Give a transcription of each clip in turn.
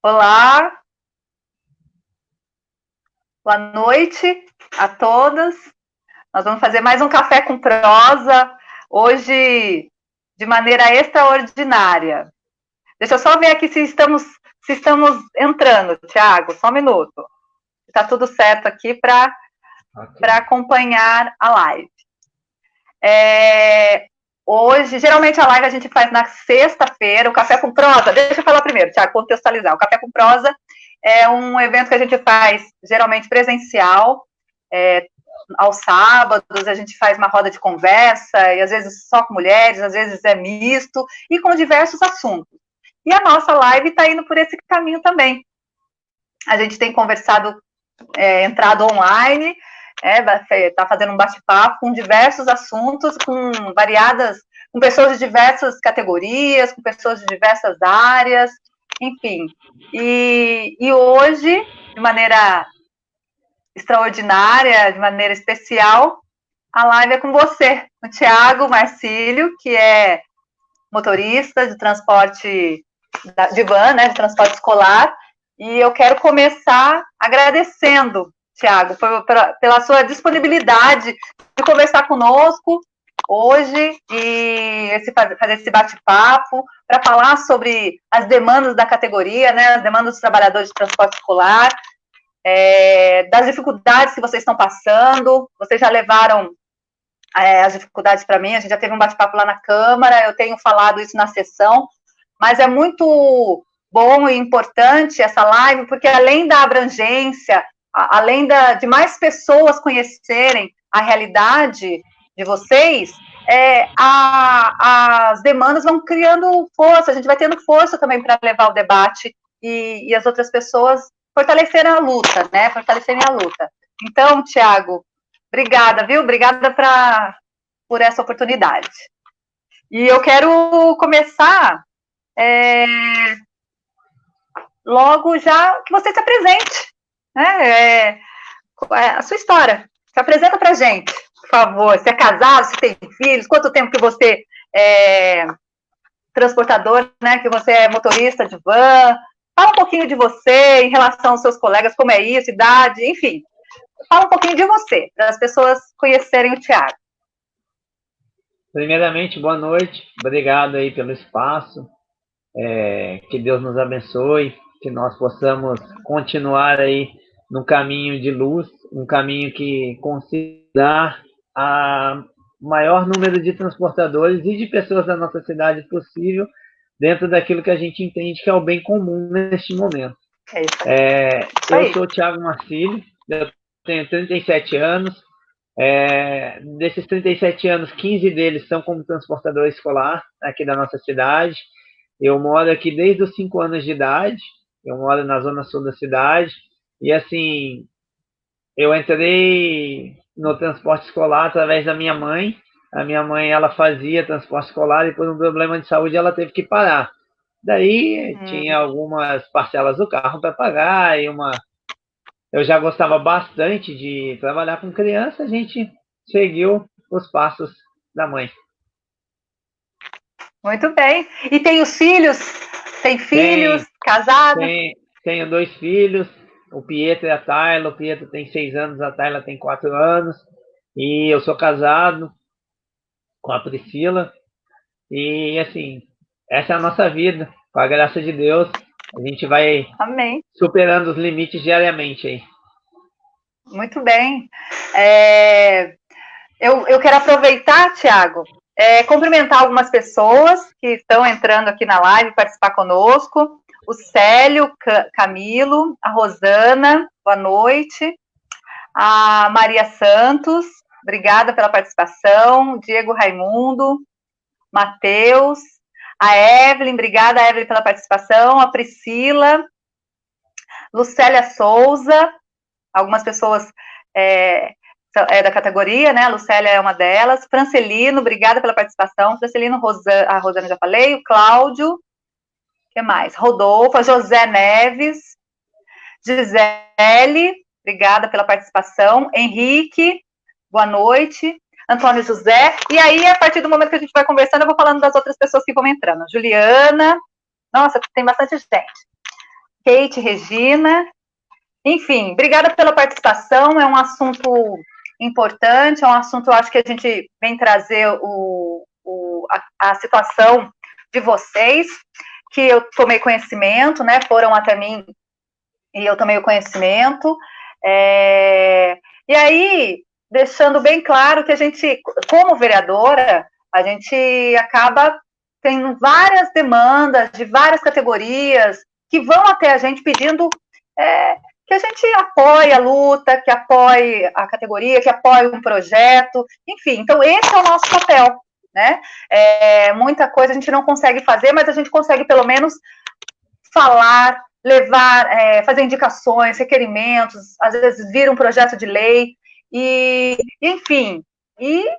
Olá, boa noite a todos. Nós vamos fazer mais um café com prosa, hoje de maneira extraordinária. Deixa eu só ver aqui se estamos entrando, Tiago, só um minuto. Está tudo certo aqui para acompanhar a live. Hoje, geralmente a live a gente faz na sexta-feira, o Café com Prosa. Deixa eu falar primeiro, Tiago, contextualizar. O Café com Prosa é um evento que a gente faz geralmente presencial, aos sábados, a gente faz uma roda de conversa, e às vezes só com mulheres, às vezes é misto, e com diversos assuntos. E a nossa live está indo por esse caminho também. A gente tem conversado, entrado online, está fazendo um bate-papo com diversos assuntos, com pessoas de diversas categorias, com pessoas de diversas áreas, enfim. E hoje, de maneira extraordinária, de maneira especial, a live é com você, o Tiago Marcílio, que é motorista de transporte de van, de transporte escolar, e eu quero começar agradecendo, Tiago, pela sua disponibilidade de conversar conosco hoje e fazer esse bate-papo para falar sobre as demandas da categoria, as demandas dos trabalhadores de transporte escolar, das dificuldades que vocês estão passando. Vocês já levaram as dificuldades para mim, a gente já teve um bate-papo lá na Câmara, eu tenho falado isso na sessão, mas é muito bom e importante essa live, porque além da abrangência, além de mais pessoas conhecerem a realidade de vocês, as demandas vão criando força, a gente vai tendo força também para levar o debate e as outras pessoas fortalecerem a luta, fortalecerem a luta. Então, Tiago, obrigada, viu? Obrigada por essa oportunidade. E eu quero começar logo já que você se apresente, a sua história. Se apresenta pra gente, por favor. Se é casado, se tem filhos, quanto tempo que você é transportador, que você é motorista de van. Fala um pouquinho de você em relação aos seus colegas, como é isso, idade, enfim. Fala um pouquinho de você, para as pessoas conhecerem o Tiago. Primeiramente, boa noite. Obrigado aí pelo espaço. Que Deus nos abençoe, que nós possamos continuar aí no caminho de luz, um caminho que consiga dar a maior número de transportadores e de pessoas da nossa cidade possível, dentro daquilo que a gente entende que é o bem comum neste momento. Eu sou o Tiago Marcílio, eu tenho 37 anos, desses 37 anos, 15 deles são como transportador escolar aqui da nossa cidade. Eu moro aqui desde os 5 anos de idade, eu moro na zona sul da cidade, e assim, eu entrei no transporte escolar através da minha mãe. A minha mãe, ela fazia transporte escolar e por um problema de saúde ela teve que parar. Daí tinha algumas parcelas do carro para pagar, eu já gostava bastante de trabalhar com criança, a gente seguiu os passos da mãe. Muito bem. E tem os filhos? Tem filhos? Casado? Tenho 2 filhos, o Pietro e a Tayla. O Pietro tem 6 anos, a Tayla tem 4 anos. E eu sou casado com a Priscila. E, assim, essa é a nossa vida. Com a graça de Deus, a gente vai superando os limites diariamente aí. Muito bem. Eu quero aproveitar, Tiago, cumprimentar algumas pessoas que estão entrando aqui na live, participar conosco. O Célio, Camilo, a Rosana, boa noite. A Maria Santos, obrigada pela participação. Diego Raimundo, Matheus, a Evelyn, obrigada, Evelyn, pela participação. A Priscila, Lucélia Souza, algumas pessoas da categoria, a Lucélia é uma delas. Francelino, obrigada pela participação. Francelino, a Rosana já falei. O Cláudio, o que mais? Rodolfo, a José Neves, Gisele, obrigada pela participação. Henrique, boa noite. Antônio José. E aí, a partir do momento que a gente vai conversando, eu vou falando das outras pessoas que vão entrando. Juliana, nossa, tem bastante gente. Kate, Regina. Enfim, obrigada pela participação. É um assunto importante, é um assunto, eu acho que a gente vem trazer a situação de vocês, que eu tomei conhecimento, né? Foram até mim e eu tomei o conhecimento. E aí, deixando bem claro que a gente, como vereadora, a gente acaba tendo várias demandas de várias categorias que vão até a gente pedindo que a gente apoie a luta, que apoie a categoria, que apoie um projeto, enfim. Então, esse é o nosso papel, né? Muita coisa a gente não consegue fazer, mas a gente consegue, pelo menos, falar, levar, fazer indicações, requerimentos, às vezes vira um projeto de lei, enfim, e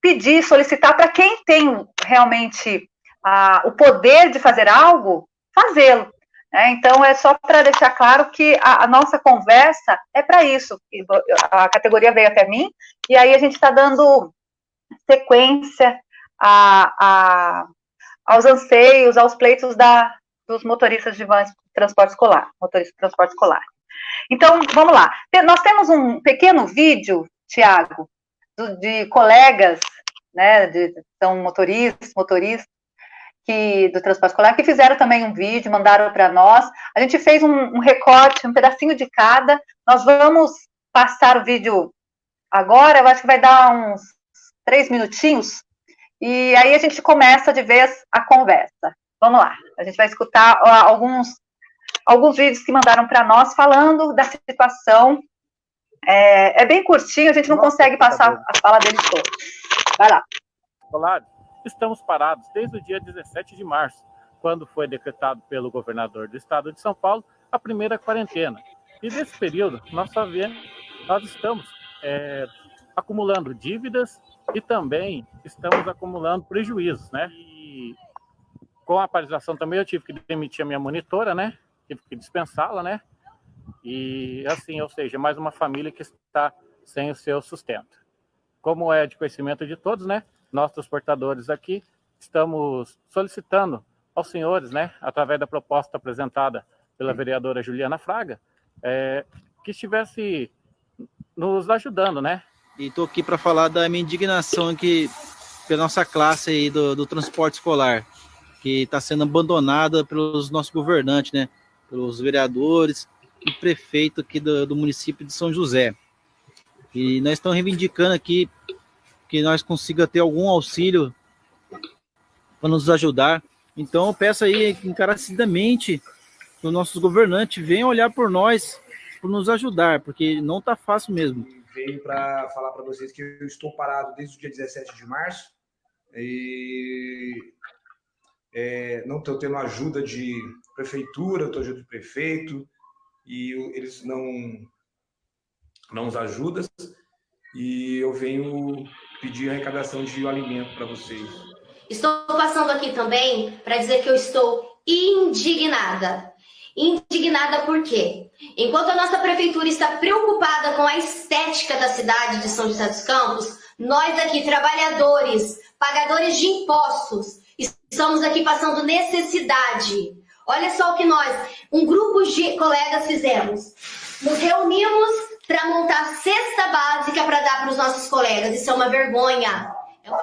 pedir, solicitar para quem tem realmente o poder de fazer algo, fazê-lo. Então, é só para deixar claro que a nossa conversa é para isso. A categoria veio até mim, e aí a gente está dando sequência aos anseios, aos pleitos dos motoristas de vans de transporte escolar, motorista de transporte escolar. Então, vamos lá. Nós temos um pequeno vídeo, Tiago, de colegas, né, são motoristas, do transporte escolar, que fizeram também um vídeo, mandaram para nós. A gente fez um recorte, um pedacinho de cada. Nós vamos passar o vídeo agora, eu acho que vai dar uns 3 minutinhos, e aí a gente começa de vez a conversa. Vamos lá, a gente vai escutar alguns vídeos que mandaram para nós falando da situação. É bem curtinho, a gente não consegue passar a fala deles todos. Vai lá. Olá, estamos parados desde o dia 17 de março, quando foi decretado pelo governador do estado de São Paulo a primeira quarentena. E nesse período, nós estamos acumulando dívidas e também estamos acumulando prejuízos, né? E com a paralisação também eu tive que demitir a minha monitora, né? Tive que dispensá-la, né? E assim, ou seja, mais uma família que está sem o seu sustento. Como é de conhecimento de todos, né? Nós, transportadores aqui, estamos solicitando aos senhores, né, através da proposta apresentada pela vereadora Juliana Fraga, que estivesse nos ajudando, né? E estou aqui para falar da minha indignação aqui pela nossa classe aí do transporte escolar, que está sendo abandonada pelos nossos governantes, né? Pelos vereadores e prefeito aqui do município de São José. E nós estamos reivindicando aqui que nós consiga ter algum auxílio para nos ajudar. Então eu peço aí encarecidamente que os nossos governantes venham olhar por nós, por nos ajudar, porque não está fácil mesmo. Venho para falar para vocês que eu estou parado desde o dia 17 de março e não estou tendo ajuda de prefeitura, estou ajuda de prefeito e eles não nos ajudam, e eu venho pedir arrecadação de alimento para vocês. Estou passando aqui também para dizer que eu estou indignada. Indignada por quê? Enquanto a nossa prefeitura está preocupada com a estética da cidade de São José dos Campos, nós aqui, trabalhadores, pagadores de impostos, estamos aqui passando necessidade. Olha só o que nós, um grupo de colegas, fizemos. Nos reunimos para montar cesta básica para dar para os nossos colegas. Isso é uma vergonha.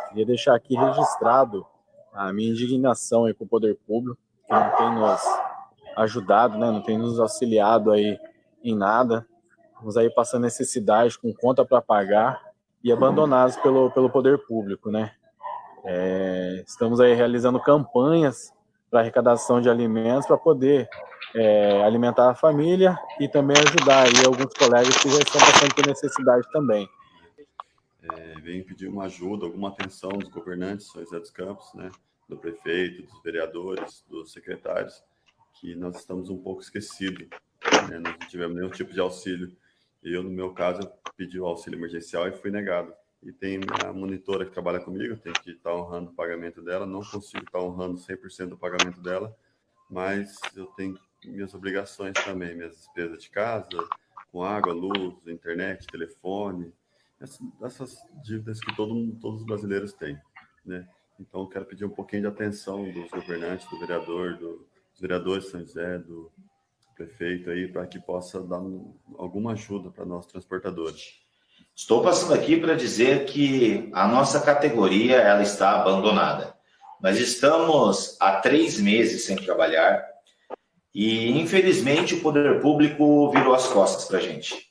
Queria deixar aqui registrado a minha indignação aí com o poder público, que não tem nos ajudado, né? Não tem nos auxiliado aí em nada. Estamos aí passando necessidade, com conta para pagar e abandonados pelo poder público, né? Estamos aí realizando campanhas para arrecadação de alimentos para poder alimentar a família e também ajudar aí alguns colegas que já estão passando por necessidade também. Venho pedir uma ajuda, alguma atenção dos governantes de São José dos Campos, né, do prefeito, dos vereadores, dos secretários, que nós estamos um pouco esquecidos, né, nós não tivemos nenhum tipo de auxílio. Eu, no meu caso, pedi o auxílio emergencial e fui negado. E tem a monitora que trabalha comigo, tem que estar honrando o pagamento dela, não consigo estar honrando 100% do pagamento dela, mas eu tenho minhas obrigações também, minhas despesas de casa, com água, luz, internet, telefone, essas dívidas que todos os brasileiros têm, né? Então, eu quero pedir um pouquinho de atenção dos governantes, do vereador, dos vereadores de São José, prefeito aí para que possa dar alguma ajuda para nós transportadores. Estou passando aqui para dizer que a nossa categoria ela está abandonada. Nós estamos há 3 meses sem trabalhar e, infelizmente, o poder público virou as costas para a gente.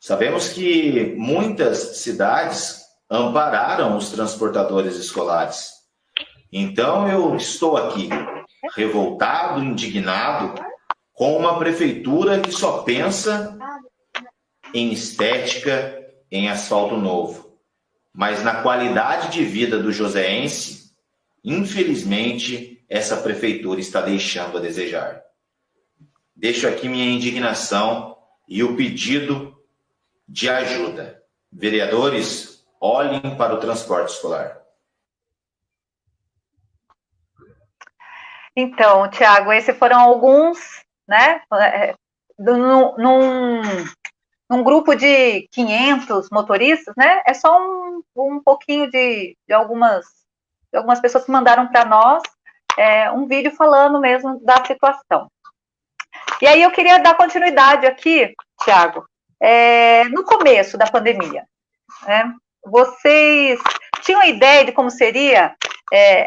Sabemos que muitas cidades ampararam os transportadores escolares. Então, eu estou aqui revoltado, indignado, com uma prefeitura que só pensa em estética, em asfalto novo. Mas na qualidade de vida do joseense, infelizmente, essa prefeitura está deixando a desejar. Deixo aqui minha indignação e o pedido de ajuda. Vereadores, olhem para o transporte escolar. Então, Tiago, esses foram alguns, né, num grupo de 500 motoristas, né, é só um pouquinho de algumas pessoas que mandaram para nós um vídeo falando mesmo da situação. E aí eu queria dar continuidade aqui, Tiago, no começo da pandemia, né, vocês tinham ideia de como seria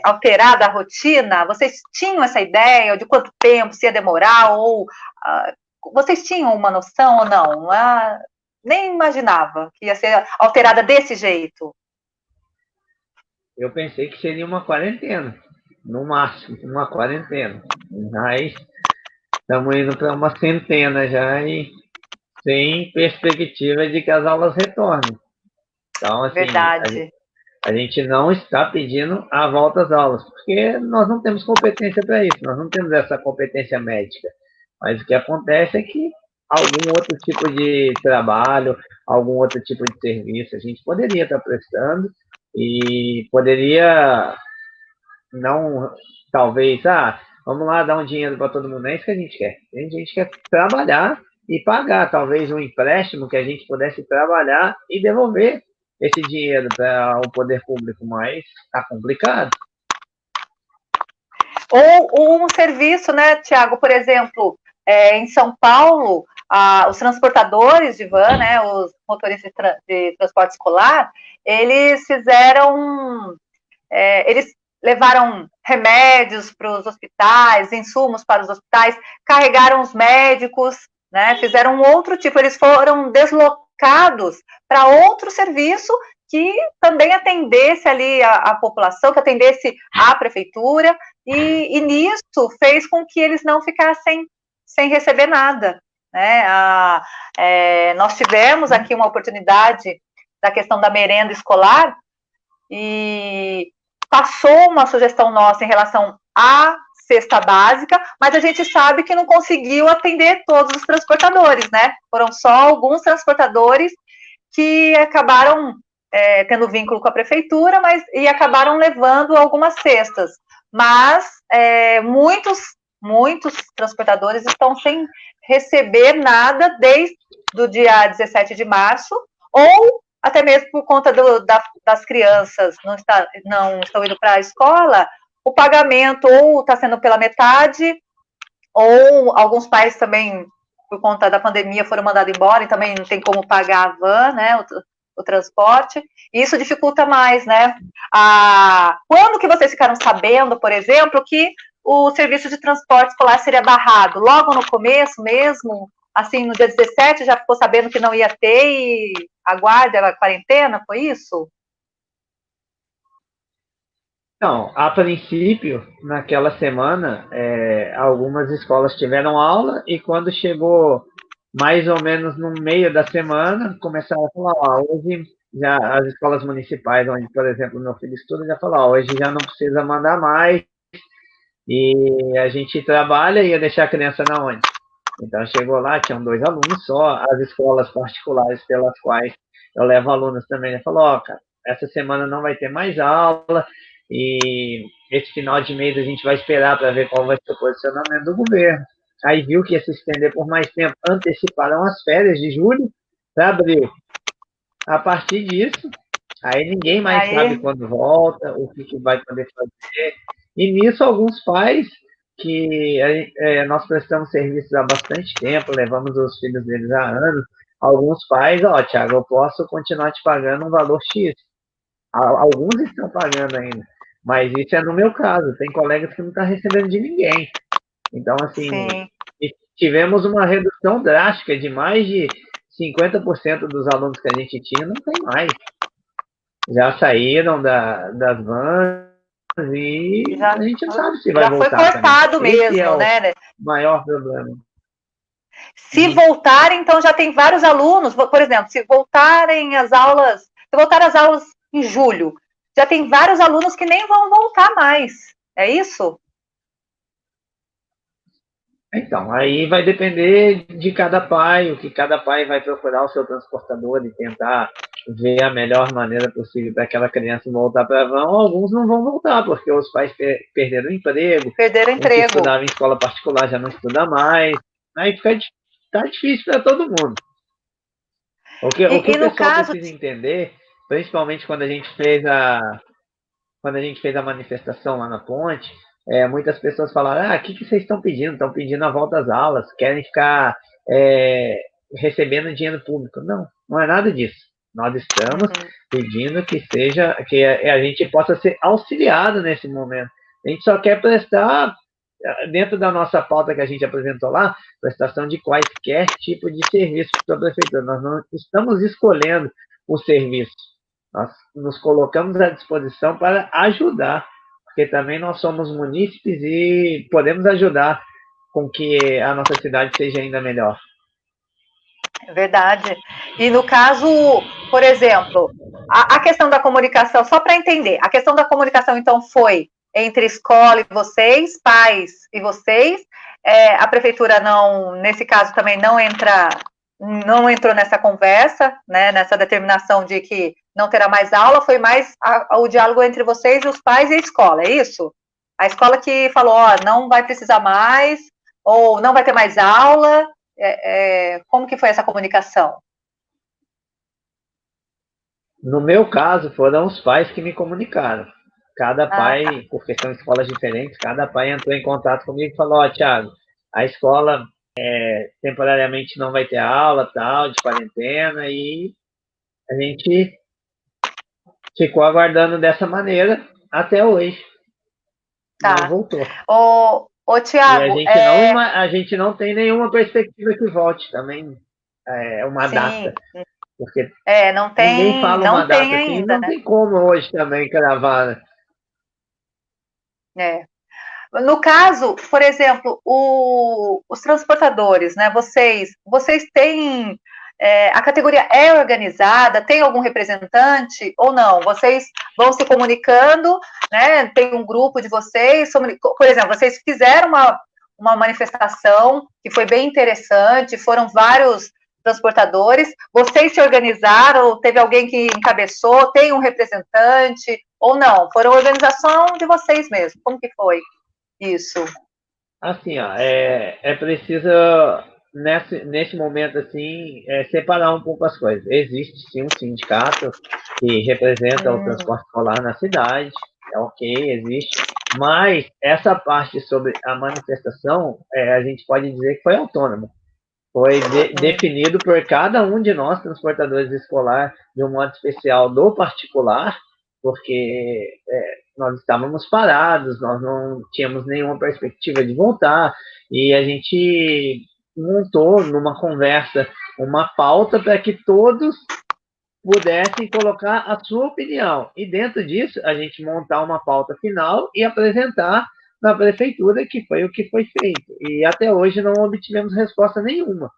alterada a rotina? Vocês tinham essa ideia de quanto tempo se ia demorar? Ou vocês tinham uma noção ou não? Nem imaginava que ia ser alterada desse jeito. Eu pensei que seria uma quarentena, no máximo, uma quarentena. Mas estamos indo para uma centena já e sem perspectiva de que as aulas retornem. Então, assim, verdade. A gente não está pedindo a volta às aulas, porque nós não temos competência para isso, nós não temos essa competência médica. Mas o que acontece é que algum outro tipo de trabalho, algum outro tipo de serviço a gente poderia estar prestando e poderia não, talvez, vamos lá dar um dinheiro para todo mundo, não é isso que a gente quer. A gente quer trabalhar e pagar, talvez um empréstimo que a gente pudesse trabalhar e devolver esse dinheiro para o poder público, mas está complicado. Ou um serviço, né, Tiago, por exemplo, em São Paulo, os transportadores de van, né, os motoristas de transporte escolar, eles eles levaram remédios para os hospitais, insumos para os hospitais, carregaram os médicos, né, fizeram um outro tipo, eles foram deslocados para outro serviço que também atendesse ali a população, que atendesse a prefeitura, e nisso fez com que eles não ficassem sem receber nada, né? Nós tivemos aqui uma oportunidade da questão da merenda escolar e passou uma sugestão nossa em relação à cesta básica, mas a gente sabe que não conseguiu atender todos os transportadores, né? Foram só alguns transportadores que acabaram tendo vínculo com a prefeitura, e acabaram levando algumas cestas. Mas muitos transportadores estão sem receber nada desde o dia 17 de março, ou até mesmo por conta das crianças não estão indo para a escola, o pagamento ou está sendo pela metade, ou alguns pais também, por conta da pandemia, foram mandados embora e também não tem como pagar a van, né, o transporte, e isso dificulta mais, né? Quando que vocês ficaram sabendo, por exemplo, que o serviço de transporte escolar seria barrado? Logo no começo mesmo? Assim, no dia 17 já ficou sabendo que não ia ter e aguarde a quarentena, foi isso? Não, a princípio, naquela semana, algumas escolas tiveram aula e quando chegou mais ou menos no meio da semana, começaram a falar, hoje já as escolas municipais, onde, por exemplo, meu filho estuda, já falou, hoje já não precisa mandar mais e a gente trabalha e ia deixar a criança na onde? Então chegou lá, tinham 2 alunos só, as escolas particulares pelas quais eu levo alunos também, ele falou, cara, essa semana não vai ter mais aula e esse final de mês a gente vai esperar para ver qual vai ser o posicionamento do governo. Aí viu que ia se estender por mais tempo, anteciparam as férias de julho para abril. A partir disso, aí ninguém mais sabe quando volta, o que vai poder fazer. E nisso, alguns pais que nós prestamos serviços há bastante tempo, levamos os filhos deles há anos. Alguns pais, Thiago, eu posso continuar te pagando um valor X. Alguns estão pagando ainda, mas isso é no meu caso. Tem colegas que não estão recebendo de ninguém. Então, assim, Sim. tivemos uma redução drástica de mais de 50% dos alunos que a gente tinha, não tem mais. Já saíram das vans e a gente não sabe se vai voltar. Já foi cortado também. mesmo, Esse é né? o maior problema. Se voltarem, então já tem vários alunos, por exemplo, se voltarem às aulas em julho, já tem vários alunos que nem vão voltar mais. É isso? Então, aí vai depender de cada pai, o que cada pai vai procurar o seu transportador e tentar ver a melhor maneira possível para aquela criança voltar para a van. Alguns não vão voltar, porque os pais perderam o emprego. Perderam o emprego. Quem estudava em escola particular já não estuda mais. Aí tá difícil para todo mundo. O que o pessoal precisa entender, principalmente quando a gente fez a manifestação lá na ponte, muitas pessoas falaram, o que vocês estão pedindo? Estão pedindo a volta às aulas, querem ficar recebendo dinheiro público. Não é nada disso. Nós estamos pedindo que a gente possa ser auxiliado nesse momento. A gente só quer prestar, dentro da nossa pauta que a gente apresentou lá, prestação de quaisquer tipo de serviço para a prefeitura. Nós não estamos escolhendo o serviço. Nós nos colocamos à disposição para ajudar, porque também nós somos munícipes e podemos ajudar com que a nossa cidade seja ainda melhor. É verdade. E no caso, por exemplo, a questão da comunicação, só para entender, a questão da comunicação, então, foi entre escola e vocês, pais e vocês, a prefeitura não, nesse caso também não entrou nessa conversa, né, nessa determinação de que não terá mais aula, foi mais o diálogo entre vocês e os pais e a escola, é isso? A escola que falou, não vai precisar mais, ou não vai ter mais aula, como que foi essa comunicação? No meu caso, foram os pais que me comunicaram. Cada pai, porque são escolas diferentes, cada pai entrou em contato comigo e falou, Thiago, a escola temporariamente não vai ter aula, tal, de quarentena, e a gente ficou aguardando dessa maneira até hoje. Não voltou. Ô, Thiago, e a gente não tem nenhuma perspectiva que volte também, uma data. Porque não tem, ninguém fala uma data ainda, assim, não tem como hoje também cravar. No caso, por exemplo, os transportadores, né? Vocês têm a categoria é organizada? Tem algum representante ou não? Vocês vão se comunicando, né? Tem um grupo de vocês, por exemplo, vocês fizeram uma manifestação que foi bem interessante, foram vários transportadores, vocês se organizaram, teve alguém que encabeçou, tem um representante ou não? Foram organização de vocês mesmo, como que foi isso? Assim, é preciso, nesse momento, assim, separar um pouco as coisas. Existe, sim, um sindicato que representa o transporte escolar na cidade, existe, mas essa parte sobre a manifestação, a gente pode dizer que foi autônoma. Foi definido por cada um de nós, transportadores escolares, de um modo especial do particular, porque nós estávamos parados, nós não tínhamos nenhuma perspectiva de voltar, e a gente montou numa conversa uma pauta para que todos pudessem colocar a sua opinião. E dentro disso, a gente montar uma pauta final e apresentar na prefeitura, que foi o que foi feito. E até hoje não obtivemos resposta nenhuma.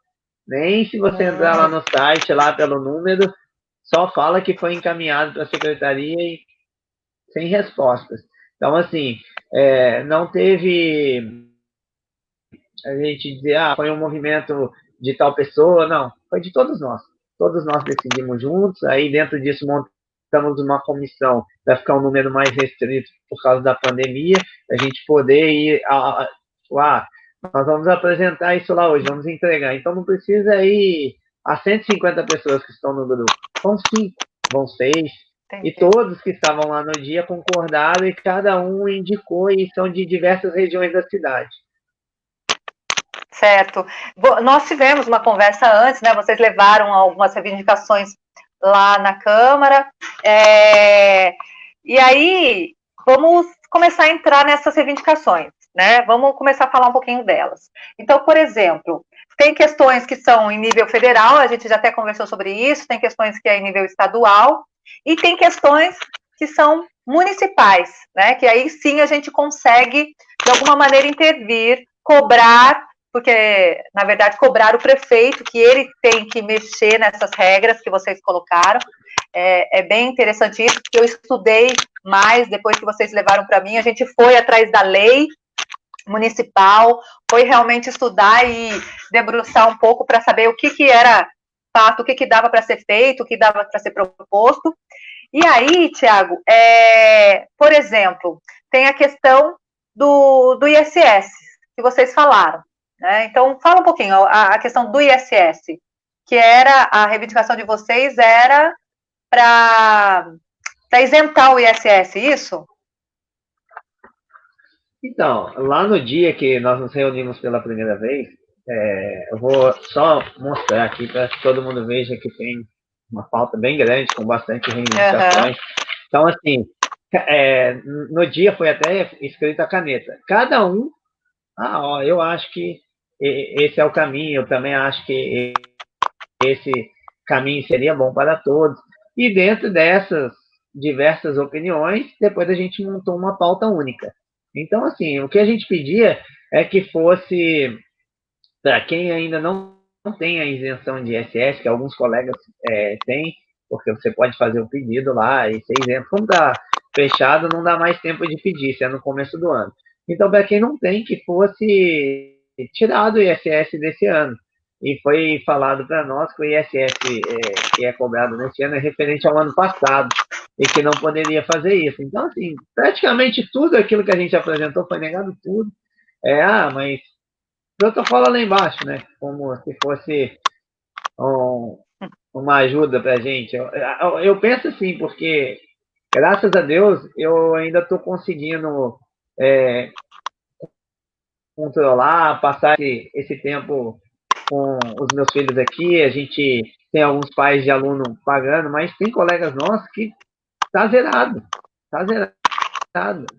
Nem se você entrar lá no site, lá pelo número, só fala que foi encaminhado para a secretaria e sem respostas. Então, assim, não teve a gente dizer, foi um movimento de tal pessoa, não. Foi de todos nós. Todos nós decidimos juntos, aí dentro disso montamos uma comissão para ficar um número mais restrito por causa da pandemia, a gente poder ir nós vamos apresentar isso lá hoje, vamos entregar. Então não precisa ir a 150 pessoas que estão no grupo. Vão 5, vão 6, E todos que estavam lá no dia concordaram e cada um indicou, e são de diversas regiões da cidade. Certo. Nós tivemos uma conversa antes, né? Vocês levaram algumas reivindicações lá na Câmara. E aí, vamos começar a entrar nessas reivindicações, né? Vamos começar a falar um pouquinho delas. Então, por exemplo, tem questões que são em nível federal, a gente já até conversou sobre isso, tem questões que é em nível estadual, e tem questões que são municipais, né? Que aí sim a gente consegue, de alguma maneira, intervir, cobrar, porque, na verdade, cobrar o prefeito, que ele tem que mexer nessas regras que vocês colocaram. É bem interessante isso, porque eu estudei mais depois que vocês levaram para mim, a gente foi atrás da lei municipal, foi realmente estudar e debruçar um pouco para saber o que era fato, o que dava para ser feito, o que dava para ser proposto. E aí, Tiago, por exemplo, tem a questão do ISS, que vocês falaram, né? Então, fala um pouquinho, a questão do ISS, que era, a reivindicação de vocês era para isentar o ISS, isso? Então, lá no dia que nós nos reunimos pela primeira vez, eu vou só mostrar aqui para que todo mundo veja que tem uma pauta bem grande, com bastante reivindicações. Então, assim, no dia foi até escrito a caneta. Cada um, eu acho que esse é o caminho, eu também acho que esse caminho seria bom para todos. E dentro dessas diversas opiniões, depois a gente montou uma pauta única. Então, assim, o que a gente pedia é que fosse, para quem ainda não tem a isenção de ISS, que alguns colegas têm, porque você pode fazer o pedido lá e ser isento. Como está fechado, não dá mais tempo de pedir, isso é no começo do ano. Então, para quem não tem, que fosse tirado o ISS desse ano. E foi falado para nós que o ISS que é cobrado nesse ano é referente ao ano passado e que não poderia fazer isso. Então, assim, praticamente tudo aquilo que a gente apresentou foi negado tudo. Mas protocolo lá embaixo, né? Como se fosse uma ajuda para a gente. Eu penso assim, porque, graças a Deus, eu ainda estou conseguindo controlar, passar esse tempo com os meus filhos aqui. A gente tem alguns pais de aluno pagando, mas tem colegas nossos que tá zerado.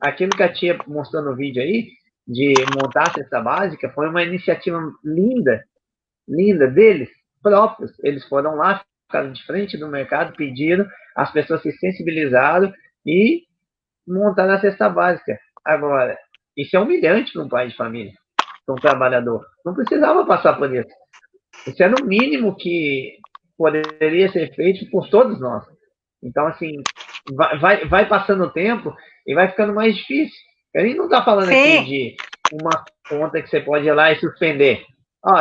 Aquilo que a tia mostrou no vídeo aí, de montar a cesta básica, foi uma iniciativa linda deles próprios. Eles foram lá, ficaram de frente do mercado, pediram, as pessoas se sensibilizaram e montaram a cesta básica. Agora, isso é humilhante para um pai de família, para um trabalhador. Não precisava passar por isso. Isso era o mínimo que poderia ser feito por todos nós. Então, assim, vai passando o tempo e vai ficando mais difícil. A gente não está falando aqui de uma conta que você pode ir lá e suspender.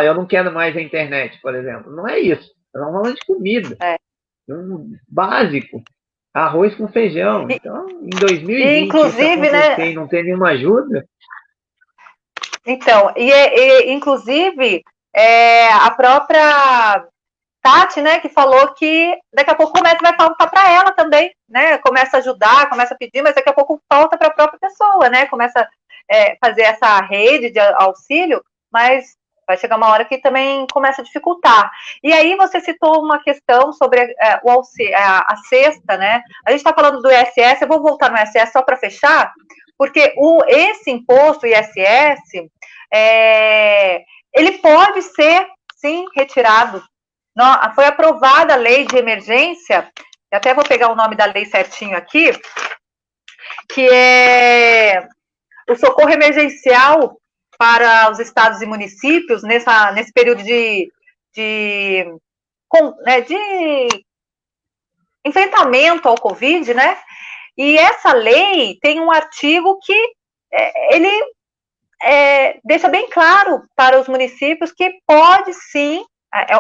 Eu não quero mais a internet, por exemplo. Não é isso. Nós estamos falando de comida. Básico. Arroz com feijão. Então, em 2020, inclusive, isso acontecer e não ter nenhuma ajuda. Então, inclusive, a própria Tati, né, que falou que daqui a pouco o comércio vai faltar para ela também, né? Começa a ajudar, começa a pedir, mas daqui a pouco falta para a própria pessoa, né? Começa a fazer essa rede de auxílio, mas vai chegar uma hora que também começa a dificultar. E aí você citou uma questão sobre o auxílio, a cesta, né? A gente está falando do ISS, eu vou voltar no ISS só para fechar, porque esse imposto, o ISS, ele pode ser, sim, retirado. Foi aprovada a lei de emergência, eu até vou pegar o nome da lei certinho aqui, que é o socorro emergencial para os estados e municípios nesse período de enfrentamento ao Covid, né? E essa lei tem um artigo que ele deixa bem claro para os municípios que pode sim,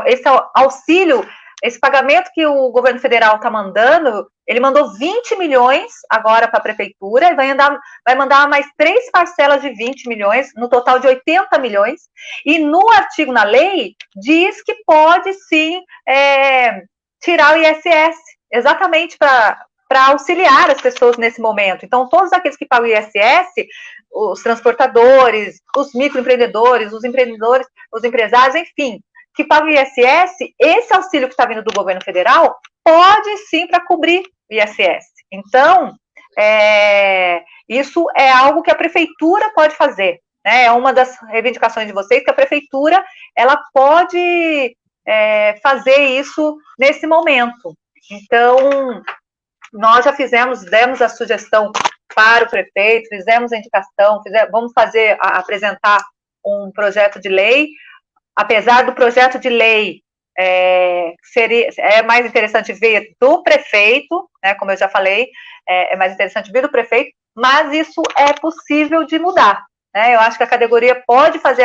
esse auxílio, esse pagamento que o governo federal está mandando, ele mandou 20 milhões agora para a prefeitura, e vai mandar mais 3 parcelas de 20 milhões, no total de 80 milhões, e no artigo na lei diz que pode sim tirar o ISS, exatamente para para auxiliar as pessoas nesse momento. Então, todos aqueles que pagam ISS, os transportadores, os microempreendedores, os empreendedores, os empresários, enfim, que pagam ISS, esse auxílio que está vindo do governo federal pode sim para cobrir o ISS. Então, isso é algo que a prefeitura pode fazer, né? É uma das reivindicações de vocês, que a prefeitura ela pode fazer isso nesse momento. Então, nós já demos a sugestão para o prefeito, fizemos a indicação, vamos apresentar um projeto de lei. Apesar do projeto de lei é mais interessante ver do prefeito, né, como eu já falei, é mais interessante ver do prefeito, mas isso é possível de mudar, né? Eu acho que a categoria pode fazer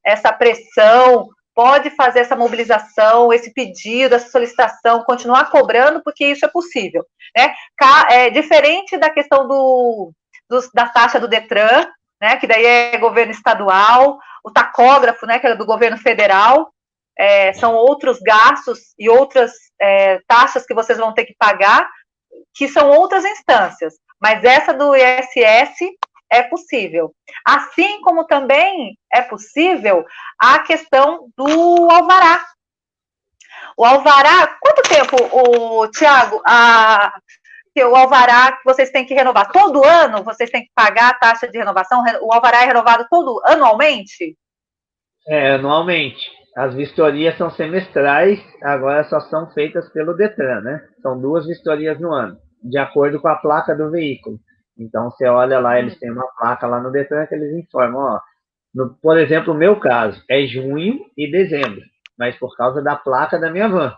essa pressão, pode fazer essa mobilização, esse pedido, essa solicitação, continuar cobrando, porque isso é possível, né? Diferente da questão da taxa do Detran, né, que daí é governo estadual, o tacógrafo, né, que é do governo federal, são outros gastos e outras taxas que vocês vão ter que pagar, que são outras instâncias, mas essa do ISS é possível. Assim como também é possível a questão do alvará. O alvará, quanto tempo, Tiago, o alvará que vocês têm que renovar? Todo ano vocês têm que pagar a taxa de renovação? O alvará é renovado anualmente? Anualmente. As vistorias são semestrais, agora só são feitas pelo Detran, né? São 2 vistorias no ano, de acordo com a placa do veículo. Então, você olha lá, eles têm uma placa lá no Detran que eles informam, por exemplo, o meu caso, é junho e dezembro, mas por causa da placa da minha van.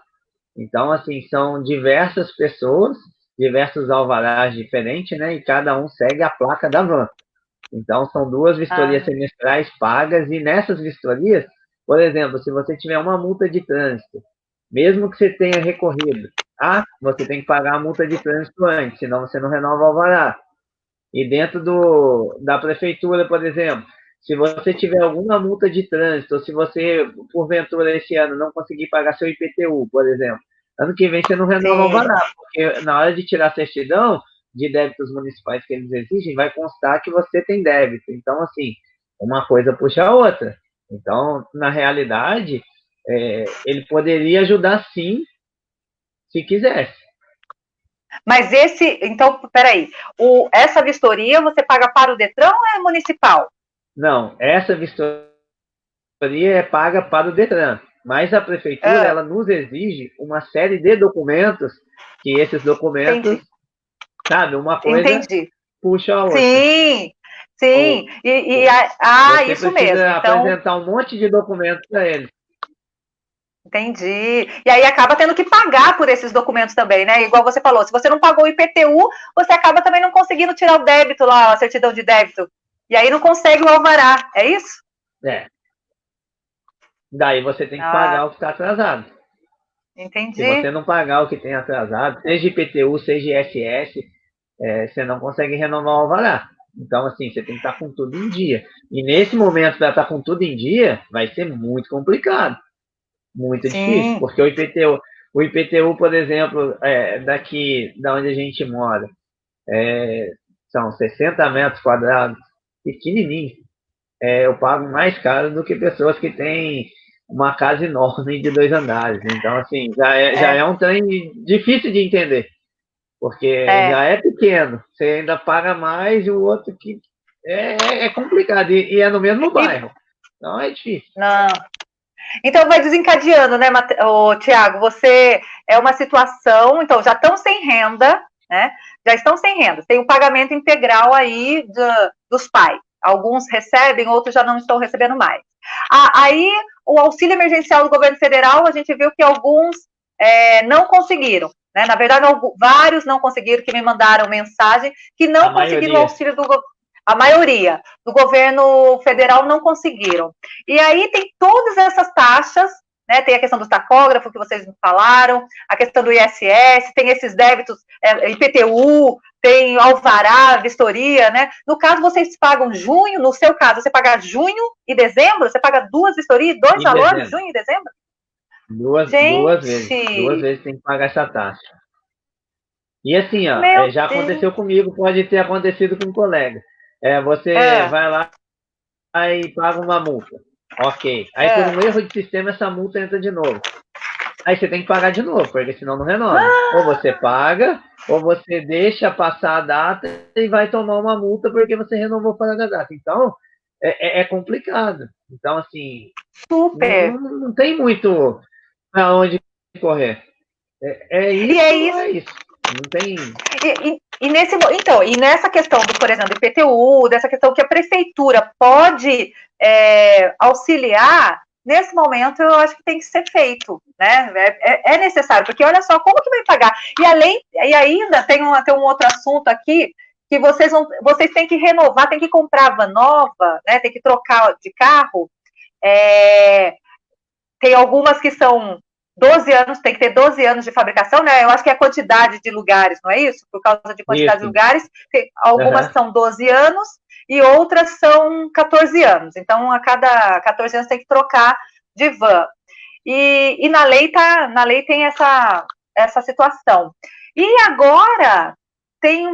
Então, assim, são diversas pessoas, diversos alvarás diferentes, né? E cada um segue a placa da van. Então, são 2 vistorias semestrais pagas, e nessas vistorias, por exemplo, se você tiver uma multa de trânsito, mesmo que você tenha recorrido, você tem que pagar a multa de trânsito antes, senão você não renova o alvará. E dentro da prefeitura, por exemplo, se você tiver alguma multa de trânsito, ou se você, porventura, esse ano não conseguir pagar seu IPTU, por exemplo, ano que vem você não renova o alvará, porque na hora de tirar a certidão de débitos municipais que eles exigem, vai constar que você tem débito. Então, assim, uma coisa puxa a outra. Então, na realidade, ele poderia ajudar sim, se quisesse. Mas então, peraí, essa vistoria você paga para o Detran ou é municipal? Não, essa vistoria é paga para o Detran, mas a prefeitura, ela nos exige uma série de documentos, que esses documentos, sabe, uma coisa puxa a outra. Sim. Isso mesmo. Você precisa apresentar um monte de documentos para eles. Entendi. E aí acaba tendo que pagar por esses documentos também, né? Igual você falou, se você não pagou o IPTU, você acaba também não conseguindo tirar o débito lá, a certidão de débito. E aí não consegue o alvará, é isso? Daí você tem que pagar o que está atrasado. Entendi. Se você não pagar o que tem atrasado, seja IPTU, seja ISS, você não consegue renovar o alvará. Então, assim, você tem que estar com tudo em dia. E nesse momento, para estar com tudo em dia, vai ser muito complicado. Muito difícil, porque o IPTU, por exemplo, daqui da onde a gente mora, são 60 metros quadrados, pequenininho. Eu pago mais caro do que pessoas que têm uma casa enorme de 2 andares. Então, assim, já é um trem difícil de entender, porque já é pequeno, você ainda paga mais, e o outro que é complicado, e é no mesmo bairro. Então, é difícil. Não. Então vai desencadeando, né, Tiago? É uma situação, então já estão sem renda, né? Já estão sem renda. Tem o pagamento integral aí dos pais. Alguns recebem, outros já não estão recebendo mais. Aí o auxílio emergencial do governo federal, a gente viu que alguns não conseguiram, né? Na verdade, vários não conseguiram, que me mandaram mensagem, que não conseguiram o auxílio do governo. A maioria do governo federal não conseguiram. E aí tem todas essas taxas, né? Tem a questão do tacógrafo que vocês falaram, a questão do ISS, tem esses débitos, IPTU, tem alvará, vistoria, né? No caso, vocês pagam junho, no seu caso, você paga junho e dezembro? Você paga 2 vistorias, 2 valores, junho e dezembro? Duas vezes. 2 vezes tem que pagar essa taxa. E assim, ó, Meu já Deus. aconteceu comigo, pode ter acontecido com um colega. Você vai lá e paga uma multa. Ok. Aí por um erro de sistema, essa multa entra de novo. Aí você tem que pagar de novo, porque senão não renova. Ou você paga, ou você deixa passar a data e vai tomar uma multa porque você renovou fora da data. Então, é complicado. Então, assim, super. Não tem muito para onde correr. Isso, E é isso. é isso. Não tem... E nessa questão, por exemplo, do IPTU, dessa questão que a prefeitura pode auxiliar, nesse momento eu acho que tem que ser feito, né? É necessário, porque olha só, como que vai pagar? E ainda tem um outro assunto aqui, que vocês têm que renovar, têm que comprar van nova, né? Tem que trocar de carro. Tem algumas que são 12 anos, tem que ter 12 anos de fabricação, né? Eu acho que é a quantidade de lugares, não é isso? Por causa de quantidade de lugares. Algumas são 12 anos e outras são 14 anos. Então, a cada 14 anos tem que trocar de van. E na lei tem essa situação. E agora tem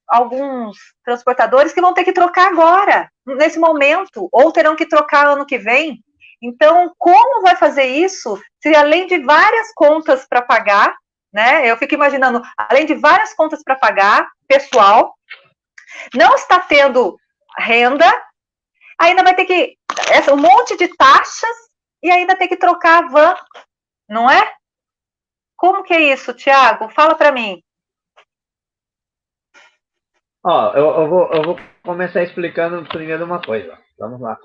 alguns transportadores que vão ter que trocar agora, nesse momento, ou terão que trocar ano que vem. Então, como vai fazer isso se além de várias contas para pagar, né? Eu fico imaginando, além de várias contas para pagar, pessoal, não está tendo renda, ainda vai ter que um monte de taxas e ainda tem que trocar a van, não é? Como que é isso, Thiago? Fala para mim. Eu vou começar explicando primeiro uma coisa. Vamos lá.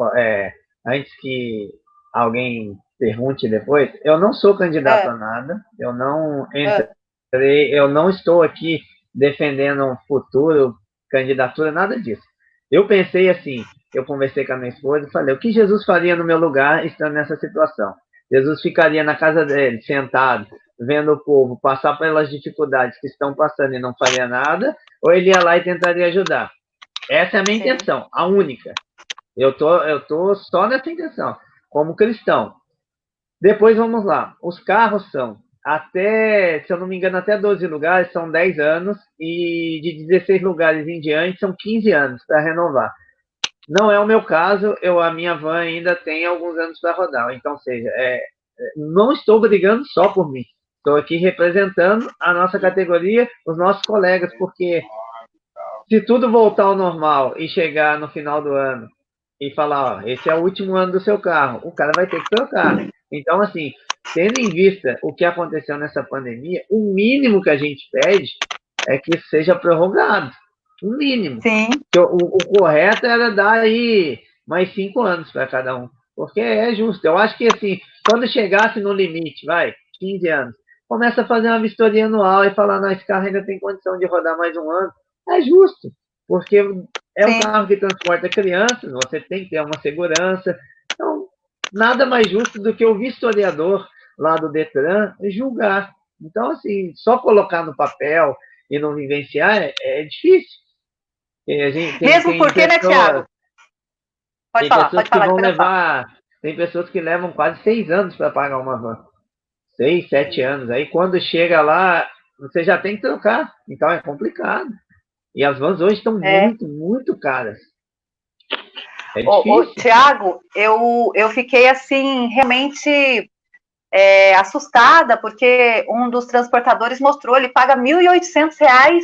Antes que alguém pergunte depois, eu não sou candidato a nada, eu não entrei, eu não estou aqui defendendo um futuro, candidatura, nada disso. Eu pensei assim, eu conversei com a minha esposa e falei, o que Jesus faria no meu lugar estando nessa situação? Jesus ficaria na casa dele, sentado, vendo o povo passar pelas dificuldades que estão passando e não faria nada, ou ele ia lá e tentaria ajudar? Essa é a minha intenção, a única. Eu tô só nessa intenção, como cristão. Depois vamos lá. Os carros são até, se eu não me engano, até 12 lugares, são 10 anos, e de 16 lugares em diante são 15 anos para renovar. Não é o meu caso, a minha van ainda tem alguns anos para rodar. Então, seja, não estou brigando só por mim. Estou aqui representando a nossa categoria, os nossos colegas, porque se tudo voltar ao normal e chegar no final do ano e falar, esse é o último ano do seu carro, o cara vai ter que trocar. Então, assim, tendo em vista o que aconteceu nessa pandemia, o mínimo que a gente pede é que seja prorrogado. O mínimo. Sim. O correto era dar aí mais 5 anos para cada um, porque é justo. Eu acho que, assim, quando chegasse no limite, 15 anos, começa a fazer uma vistoria anual e falar, não, esse carro ainda tem condição de rodar mais um ano. É justo, porque é um carro que transporta crianças, você tem que ter uma segurança. Então, nada mais justo do que o vistoriador lá do Detran julgar. Então, assim, só colocar no papel e não vivenciar é difícil. Mesmo porque, né, Thiago? Pode falar. Tem pessoas que levam quase 6 anos para pagar uma van. 6, 7 anos. Aí, quando chega lá, você já tem que trocar. Então, é complicado. E as vans hoje estão muito, muito caras. É difícil. Thiago, eu fiquei, assim, realmente assustada, porque um dos transportadores mostrou, ele paga R$ 1.800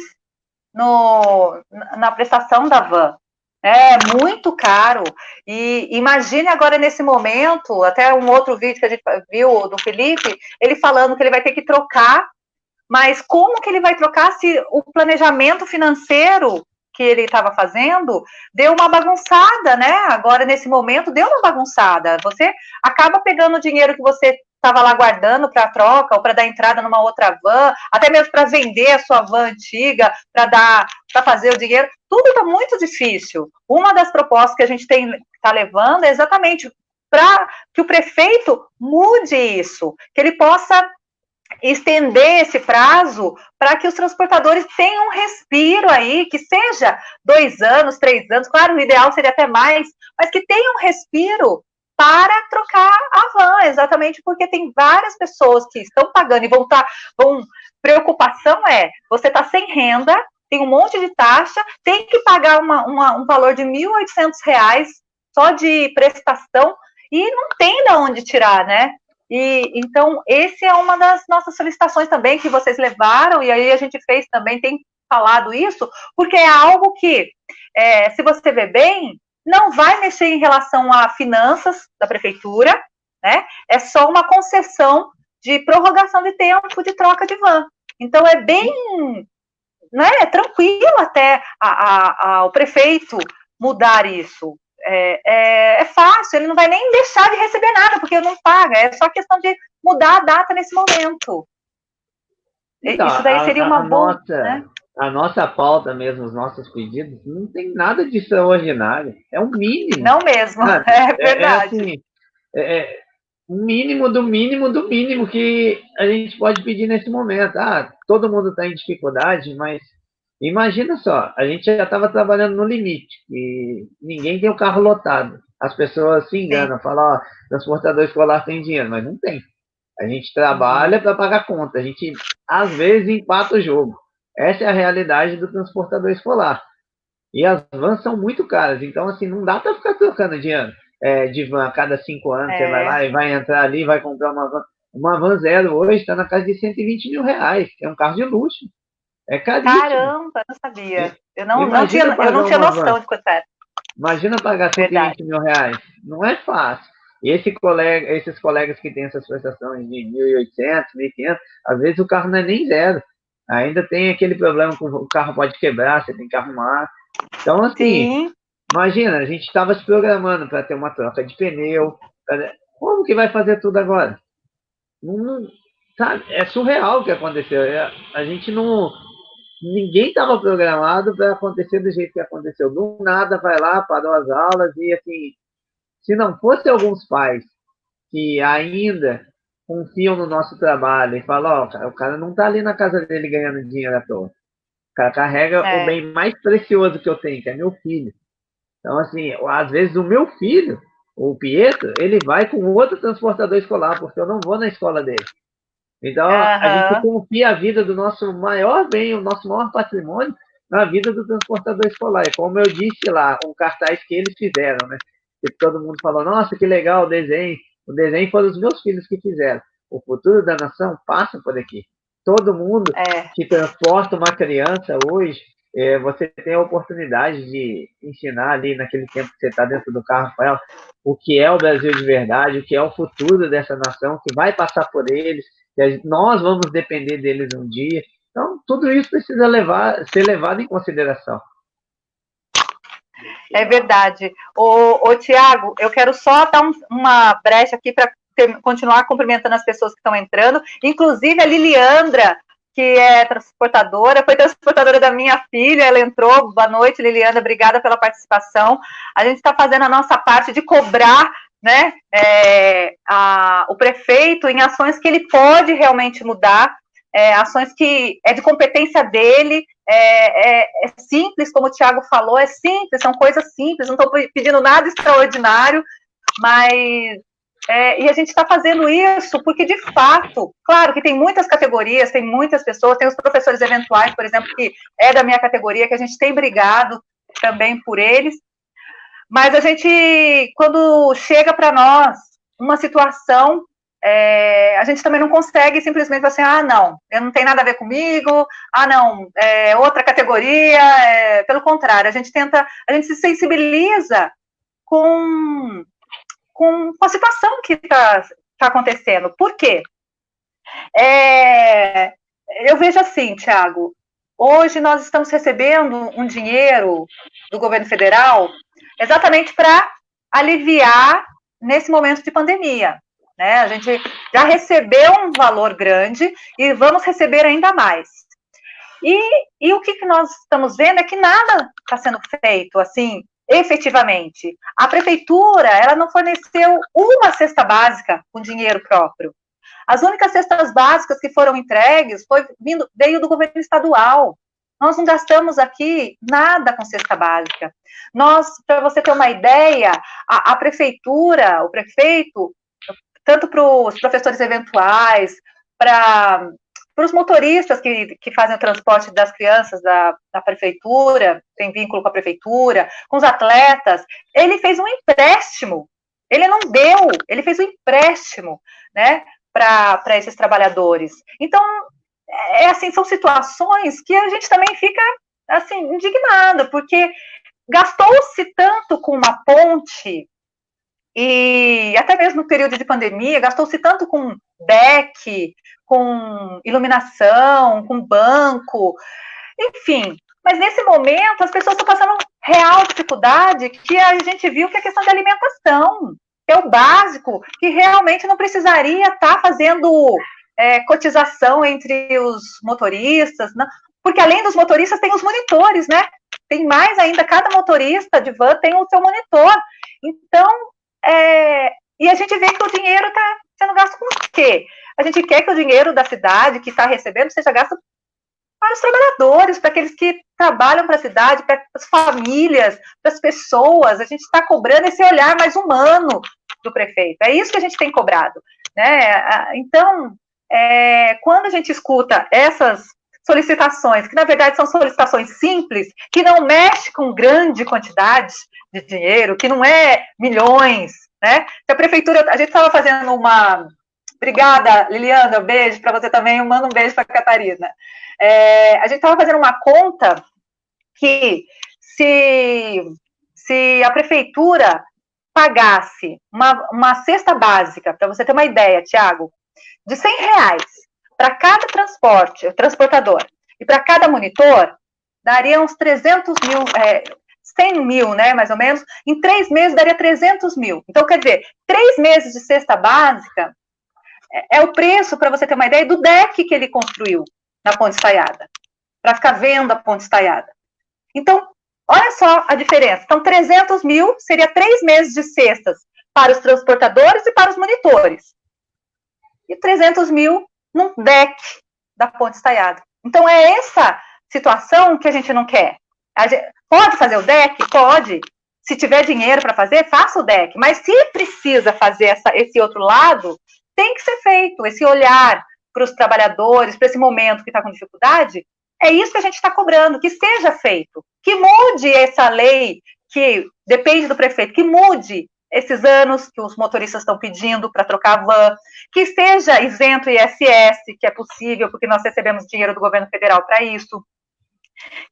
na prestação da van. É muito caro. E imagine agora nesse momento, até um outro vídeo que a gente viu do Felipe, ele falando que ele vai ter que trocar, mas como que ele vai trocar se o planejamento financeiro que ele estava fazendo deu uma bagunçada, né? Agora, nesse momento, deu uma bagunçada. Você acaba pegando o dinheiro que você estava lá guardando para troca ou para dar entrada numa outra van, até mesmo para vender a sua van antiga, para fazer o dinheiro. Tudo está muito difícil. Uma das propostas que a gente está levando é exatamente para que o prefeito mude isso, que ele possa estender esse prazo para que os transportadores tenham um respiro aí, que seja 2 anos, 3 anos, claro, o ideal seria até mais, mas que tenham um respiro para trocar a van, exatamente porque tem várias pessoas que estão pagando e vão preocupação é, você está sem renda, tem um monte de taxa, tem que pagar um valor de R$ 1.800 só de prestação, e não tem de onde tirar, né? E então, esse é uma das nossas solicitações também, que vocês levaram, e aí a gente fez também, tem falado isso, porque é algo que, se você ver bem, não vai mexer em relação a finanças da prefeitura, né? É só uma concessão de prorrogação de tempo de troca de van. Então, é bem, né, tranquilo até o prefeito mudar isso. É fácil, ele não vai nem deixar de receber nada, porque não paga, é só questão de mudar a data nesse momento. Então, isso daí seria uma boa, né? A nossa pauta mesmo, os nossos pedidos, não tem nada de extraordinário, é um mínimo. Não mesmo, é verdade. Assim, o mínimo do mínimo do mínimo que a gente pode pedir nesse momento. Todo mundo está em dificuldade, mas imagina só, a gente já estava trabalhando no limite, e ninguém tem o carro lotado. As pessoas se enganam, falam, transportador escolar tem dinheiro, mas não tem. A gente trabalha para pagar conta, a gente às vezes empata o jogo. Essa é a realidade do transportador escolar. E as vans são muito caras, então assim, não dá para ficar trocando dinheiro de van a cada 5 anos. Você vai lá e vai entrar ali, vai comprar uma van. Uma van zero hoje está na casa de R$120 mil, é um carro de luxo. É caríssimo. Caramba, eu não sabia. Eu não tinha noção de quanto era. Imagina pagar R$120 mil. Não é fácil. E esses colegas que têm essas prestações de 1.800, 1.500, às vezes o carro não é nem zero. Ainda tem aquele problema que o carro pode quebrar, você tem que arrumar. Então, assim, imagina, a gente estava se programando para ter uma troca de pneu. Como que vai fazer tudo agora? Sabe? É surreal o que aconteceu. A gente não... Ninguém estava programado para acontecer do jeito que aconteceu. Do nada, vai lá, parou as aulas e, assim, se não fosse alguns pais que ainda confiam no nosso trabalho e falam, o cara não está ali na casa dele ganhando dinheiro à toa. O cara carrega o bem mais precioso que eu tenho, que é meu filho. Então, assim, às vezes o meu filho, o Pietro, ele vai com outro transportador escolar, porque eu não vou na escola dele. Então, a gente confia a vida do nosso maior bem, o nosso maior patrimônio, na vida do transportador escolar. E como eu disse lá, um cartaz que eles fizeram, né? Que todo mundo falou, nossa, que legal o desenho. O desenho foram os meus filhos que fizeram. O futuro da nação passa por aqui. Todo mundo que transporta uma criança hoje, você tem a oportunidade de ensinar ali naquele tempo que você está dentro do carro, Rafael, o que é o Brasil de verdade, o que é o futuro dessa nação, que vai passar por eles, que nós vamos depender deles um dia. Então, tudo isso precisa ser levado em consideração. É verdade. Tiago, eu quero só dar uma brecha aqui para continuar cumprimentando as pessoas que estão entrando, inclusive a Liliandra, que é transportadora, foi transportadora da minha filha, ela entrou. Boa noite, Liliandra, obrigada pela participação. A gente está fazendo a nossa parte de cobrar, né, o prefeito em ações que ele pode realmente mudar, ações que é de competência dele, é simples, como o Tiago falou, é simples, são coisas simples, não estou pedindo nada extraordinário, mas e a gente está fazendo isso porque, de fato, claro que tem muitas categorias, tem muitas pessoas, tem os professores eventuais, por exemplo, que é da minha categoria, que a gente tem brigado também por eles, mas a gente, quando chega para nós uma situação, a gente também não consegue simplesmente falar assim, não, não tem nada a ver comigo, não, outra categoria, pelo contrário, a gente se sensibiliza com a situação que está acontecendo. Por quê? Eu vejo assim, Tiago, hoje nós estamos recebendo um dinheiro do governo federal exatamente para aliviar nesse momento de pandemia, né? A gente já recebeu um valor grande e vamos receber ainda mais. E o que nós estamos vendo é que nada está sendo feito, assim, efetivamente. A prefeitura, ela não forneceu uma cesta básica com dinheiro próprio. As únicas cestas básicas que foram entregues veio do governo estadual. Nós não gastamos aqui nada com cesta básica. Para você ter uma ideia, a prefeitura, o prefeito, tanto para os professores eventuais, para para os motoristas que fazem o transporte das crianças da prefeitura, tem vínculo com a prefeitura, com os atletas, ele fez um empréstimo, ele não deu, ele fez um empréstimo, né, para esses trabalhadores. Então, assim, são situações que a gente também fica, assim, indignada, porque gastou-se tanto com uma ponte, e até mesmo no período de pandemia, gastou-se tanto com deck, com iluminação, com banco, enfim. Mas nesse momento, as pessoas estão passando real dificuldade, que a gente viu que é a questão da alimentação, que é o básico, que realmente não precisaria estar fazendo cotização entre os motoristas, não, porque além dos motoristas tem os monitores, né? Tem mais ainda, cada motorista de van tem o seu monitor. Então, e a gente vê que o dinheiro está sendo gasto com o quê? A gente quer que o dinheiro da cidade que está recebendo seja gasto para os trabalhadores, para aqueles que trabalham para a cidade, para as famílias, para as pessoas. A gente está cobrando esse olhar mais humano do prefeito. É isso que a gente tem cobrado, né? Então, quando a gente escuta essas solicitações, que na verdade são solicitações simples, que não mexe com grande quantidade de dinheiro, que não é milhões, né? Se a prefeitura, a gente estava fazendo uma... Obrigada, Liliana, um beijo para você também, eu mando um beijo para a Catarina. A gente estava fazendo uma conta que se a prefeitura pagasse uma cesta básica, para você ter uma ideia, Tiago, de R$100 para cada transportador e para cada monitor, daria uns 300 mil, 100 mil, né, mais ou menos, em 3 meses daria 300 mil. Então, quer dizer, 3 meses de cesta básica é o preço, para você ter uma ideia, do deck que ele construiu na Ponte Estaiada, para ficar vendo a Ponte Estaiada. Então, olha só a diferença. Então, 300 mil seria 3 meses de cestas para os transportadores e para os monitores. E 300 mil num deck da Ponte Estaiada. Então, é essa situação que a gente não quer. Pode fazer o deck? Pode. Se tiver dinheiro para fazer, faça o deck. Mas se precisa fazer esse outro lado, tem que ser feito. Esse olhar para os trabalhadores, para esse momento que está com dificuldade, é isso que a gente está cobrando, que seja feito. Que mude essa lei, que depende do prefeito, que mude esses anos que os motoristas estão pedindo para trocar a van, que seja isento ISS, que é possível, porque nós recebemos dinheiro do governo federal para isso,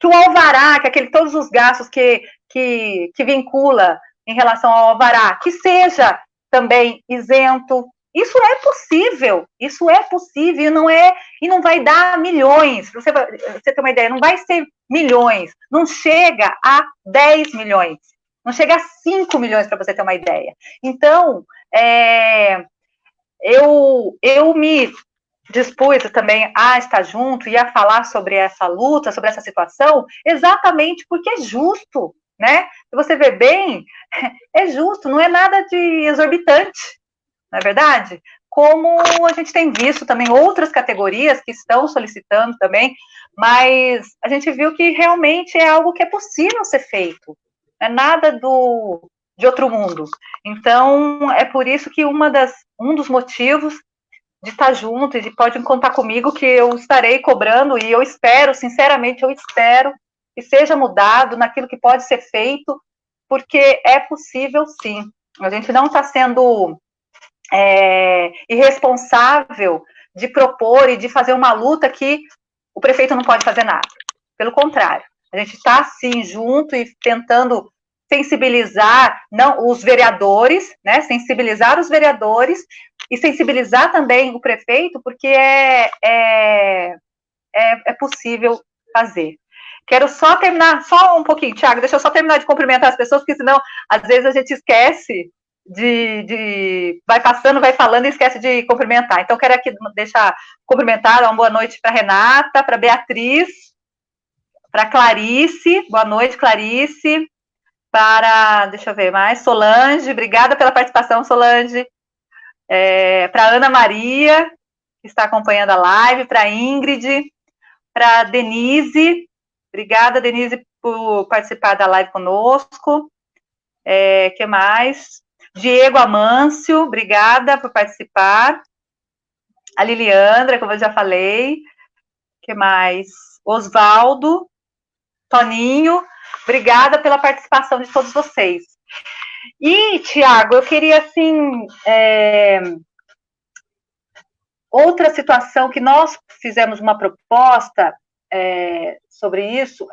que o alvará, que todos os gastos que vincula em relação ao alvará, que seja também isento. Isso é possível e não vai dar milhões, você ter uma ideia, não vai ser milhões, não chega a 10 milhões, não chega a 5 milhões, para você ter uma ideia. Então, eu me dispus também a estar junto e a falar sobre essa luta, sobre essa situação, exatamente porque é justo, né? Se você ver bem, é justo, não é nada de exorbitante, não é verdade? Como a gente tem visto também outras categorias que estão solicitando também, mas a gente viu que realmente é algo que é possível ser feito, não é nada de outro mundo. Então, é por isso que um dos motivos de estar junto e de pode contar comigo, que eu estarei cobrando, e eu espero, sinceramente, que seja mudado naquilo que pode ser feito, porque é possível sim. A gente não está sendo irresponsável de propor e de fazer uma luta que o prefeito não pode fazer nada. Pelo contrário, a gente está sim junto e tentando sensibilizar os vereadores, né? Sensibilizar os vereadores e sensibilizar também o prefeito, porque é possível fazer. Quero só terminar, só um pouquinho, Thiago, deixa eu só terminar de cumprimentar as pessoas, porque senão, às vezes, a gente esquece vai passando, vai falando e esquece de cumprimentar. Então, quero aqui deixar cumprimentar, uma boa noite para Renata, para Beatriz, para Clarice, boa noite, Clarice, deixa eu ver mais, Solange, obrigada pela participação, Solange, para Ana Maria, que está acompanhando a live, para Ingrid, para Denise, obrigada, Denise, por participar da live conosco, que mais? Diego Amâncio, obrigada por participar, a Liliandra, como eu já falei, que mais? Osvaldo, Toninho, obrigada pela participação de todos vocês. E, Tiago, eu queria, assim, outra situação que nós fizemos uma proposta sobre isso,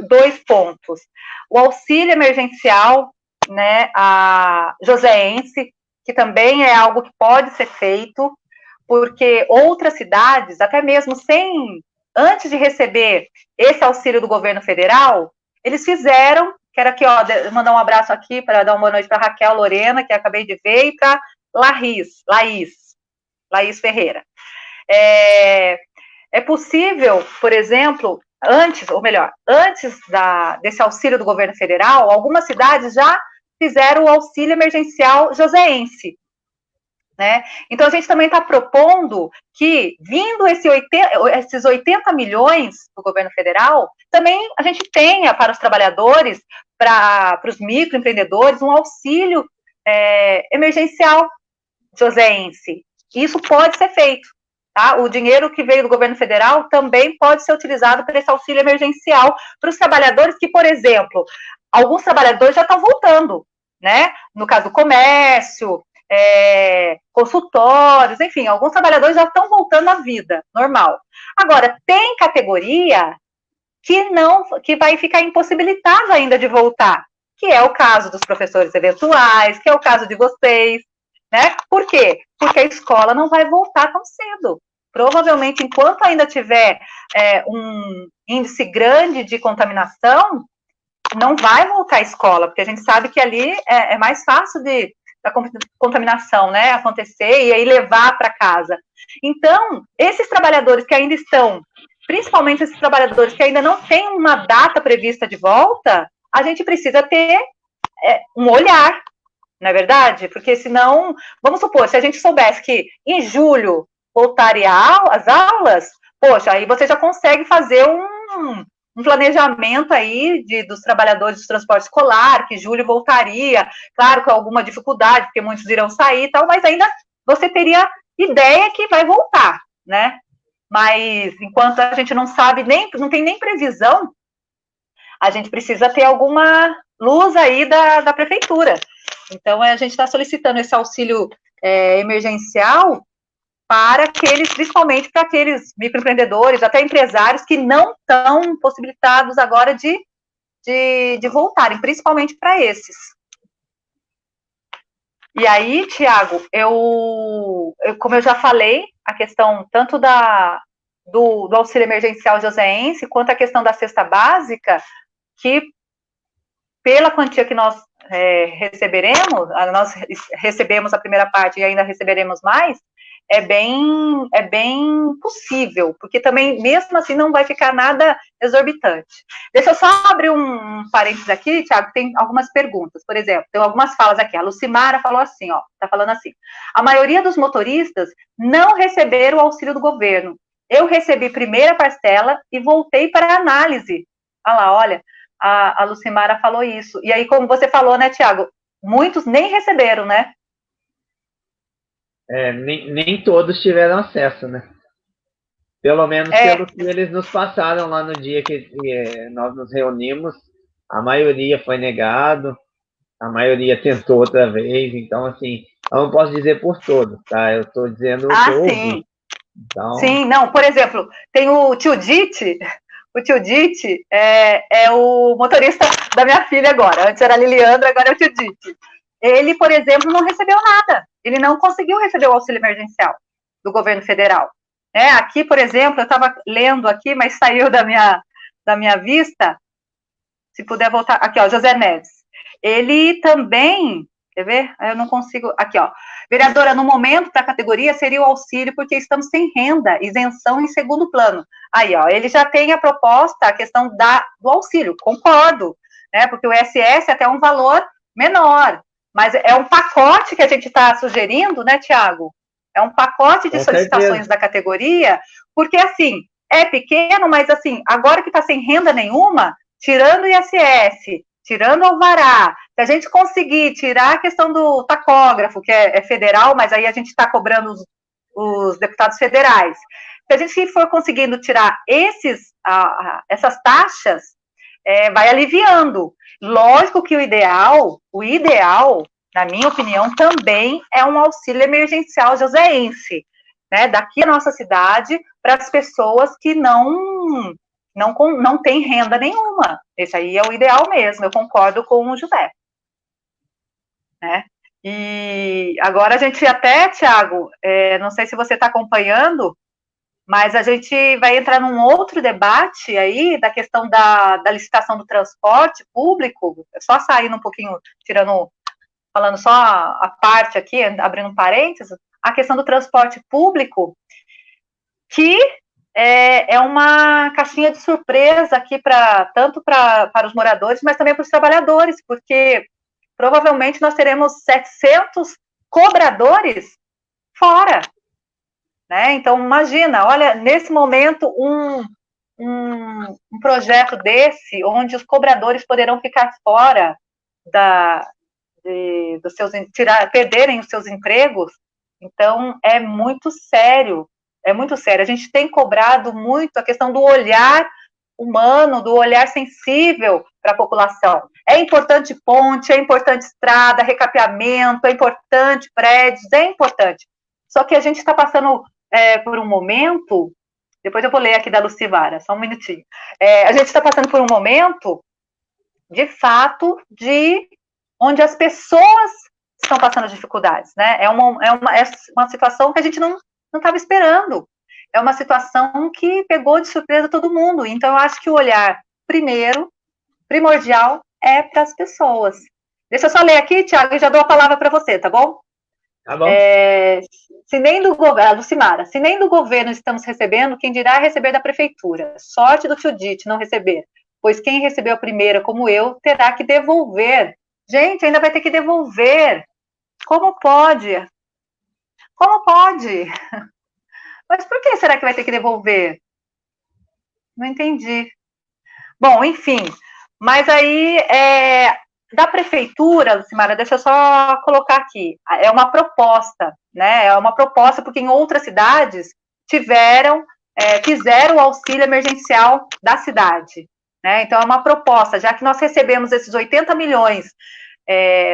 2 pontos. O auxílio emergencial, né, a joseense, que também é algo que pode ser feito, porque outras cidades, até mesmo antes de receber esse auxílio do governo federal, eles fizeram, quero aqui, ó, mandar um abraço aqui para dar uma boa noite para Raquel Lorena, que acabei de ver, e para Laís Ferreira. É possível, por exemplo, antes desse auxílio do governo federal, algumas cidades já fizeram o auxílio emergencial joseense, né? Então, a gente também está propondo que, vindo esses 80 milhões do governo federal, também a gente tenha para os trabalhadores, para os microempreendedores, um auxílio emergencial joseense. Isso pode ser feito. Tá? O dinheiro que veio do governo federal também pode ser utilizado para esse auxílio emergencial para os trabalhadores que, por exemplo, alguns trabalhadores já estão voltando, né? No caso do comércio, consultórios, enfim, alguns trabalhadores já estão voltando à vida normal. Agora, tem categoria que vai ficar impossibilitada ainda de voltar, que é o caso dos professores eventuais, que é o caso de vocês, né? Por quê? Porque a escola não vai voltar tão cedo. Provavelmente, enquanto ainda tiver um índice grande de contaminação, não vai voltar à escola, porque a gente sabe que ali é mais fácil da contaminação, né, acontecer e aí levar para casa. Então, esses trabalhadores que ainda estão, principalmente esses trabalhadores que ainda não têm uma data prevista de volta, a gente precisa ter um olhar, não é verdade? Porque senão, vamos supor, se a gente soubesse que em julho voltaria as aulas, poxa, aí você já consegue fazer um planejamento aí dos trabalhadores do transporte escolar, que julho voltaria, claro, com alguma dificuldade, porque muitos irão sair e tal, mas ainda você teria ideia que vai voltar, né? Mas enquanto a gente não sabe, não tem nem previsão, a gente precisa ter alguma luz aí da prefeitura. Então, a gente está solicitando esse auxílio emergencial principalmente para aqueles microempreendedores, até empresários que não estão possibilitados agora de voltarem, principalmente para esses. E aí, Tiago, como eu já falei, a questão tanto do auxílio emergencial joseense, quanto a questão da cesta básica, que pela quantia que nós nós recebemos a primeira parte e ainda receberemos mais, é bem possível, porque também, mesmo assim, não vai ficar nada exorbitante. Deixa eu só abrir um parênteses aqui, Tiago, tem algumas perguntas. Por exemplo, tem algumas falas aqui. A Lucimara falou assim, ó, tá falando assim: a maioria dos motoristas não receberam o auxílio do governo. Eu recebi primeira parcela e voltei para a análise. Olha, a Lucimara falou isso. E aí, como você falou, né, Tiago, muitos nem receberam, né? Nem todos tiveram acesso, né? Pelo menos pelo que eles nos passaram lá no dia que nós nos reunimos, a maioria foi negado, a maioria tentou outra vez, então, assim, eu não posso dizer por todos, tá? Eu estou dizendo o que eu ouvi. Então... Sim, não, por exemplo, tem o tio Dite é o motorista da minha filha agora, antes era a Liliandra, agora é o tio Dite. Ele, por exemplo, não recebeu nada. Ele não conseguiu receber o auxílio emergencial do governo federal. Aqui, por exemplo, eu estava lendo aqui, mas saiu da minha vista. Se puder voltar. Aqui, ó, José Neves. Ele também, quer ver? Eu não consigo. Aqui, ó. Vereadora, no momento, para a categoria, seria o auxílio, porque estamos sem renda, isenção em segundo plano. Aí, ó, ele já tem a proposta, a questão do auxílio. Concordo, né? Porque o ISS é até um valor menor. Mas é um pacote que a gente está sugerindo, né, Tiago? É um pacote de solicitações da categoria, porque, assim, é pequeno, mas, assim, agora que está sem renda nenhuma, tirando o ISS, tirando o alvará, se a gente conseguir tirar a questão do tacógrafo, que é federal, mas aí a gente está cobrando os deputados federais, se a gente for conseguindo tirar essas taxas, vai aliviando. Lógico que o ideal, na minha opinião, também é um auxílio emergencial joseense, né, daqui à nossa cidade, para as pessoas que não têm renda nenhuma. Esse aí é o ideal mesmo, eu concordo com o José. Né? E agora a gente até, Thiago, não sei se você está acompanhando, mas a gente vai entrar num outro debate aí da questão da licitação do transporte público, só saindo um pouquinho, falando só a parte aqui, abrindo um parênteses, a questão do transporte público, que é uma caixinha de surpresa aqui tanto para os moradores, mas também para os trabalhadores, porque provavelmente nós teremos 700 cobradores fora. Né? Então, imagina, olha, nesse momento, um projeto desse, onde os cobradores poderão ficar fora perderem os seus empregos, então é muito sério, A gente tem cobrado muito a questão do olhar humano, do olhar sensível para a população. É importante ponte, é importante estrada, recapeamento, é importante prédios, é importante. Só que a gente está passando por um momento, depois eu vou ler aqui da Lucivara, só um minutinho. A gente está passando por um momento, de fato, onde as pessoas estão passando dificuldades, né? É uma situação que a gente não estava esperando. É uma situação que pegou de surpresa todo mundo. Então, eu acho que o olhar primordial, é para as pessoas. Deixa eu só ler aqui, Thiago, e já dou a palavra para você, tá bom? Tá bom. Se nem do governo, Lucimara, se nem do governo estamos recebendo, quem dirá receber da prefeitura? Sorte do tio Dite não receber, pois quem recebeu a primeira, como eu, terá que devolver. Gente, ainda vai ter que devolver. Como pode? Como pode? Mas por que será que vai ter que devolver? Não entendi. Bom, enfim, mas aí, da prefeitura, Lucimara, deixa eu só colocar aqui, é uma proposta, né, porque em outras cidades fizeram o auxílio emergencial da cidade, né, então é uma proposta, já que nós recebemos esses 80 milhões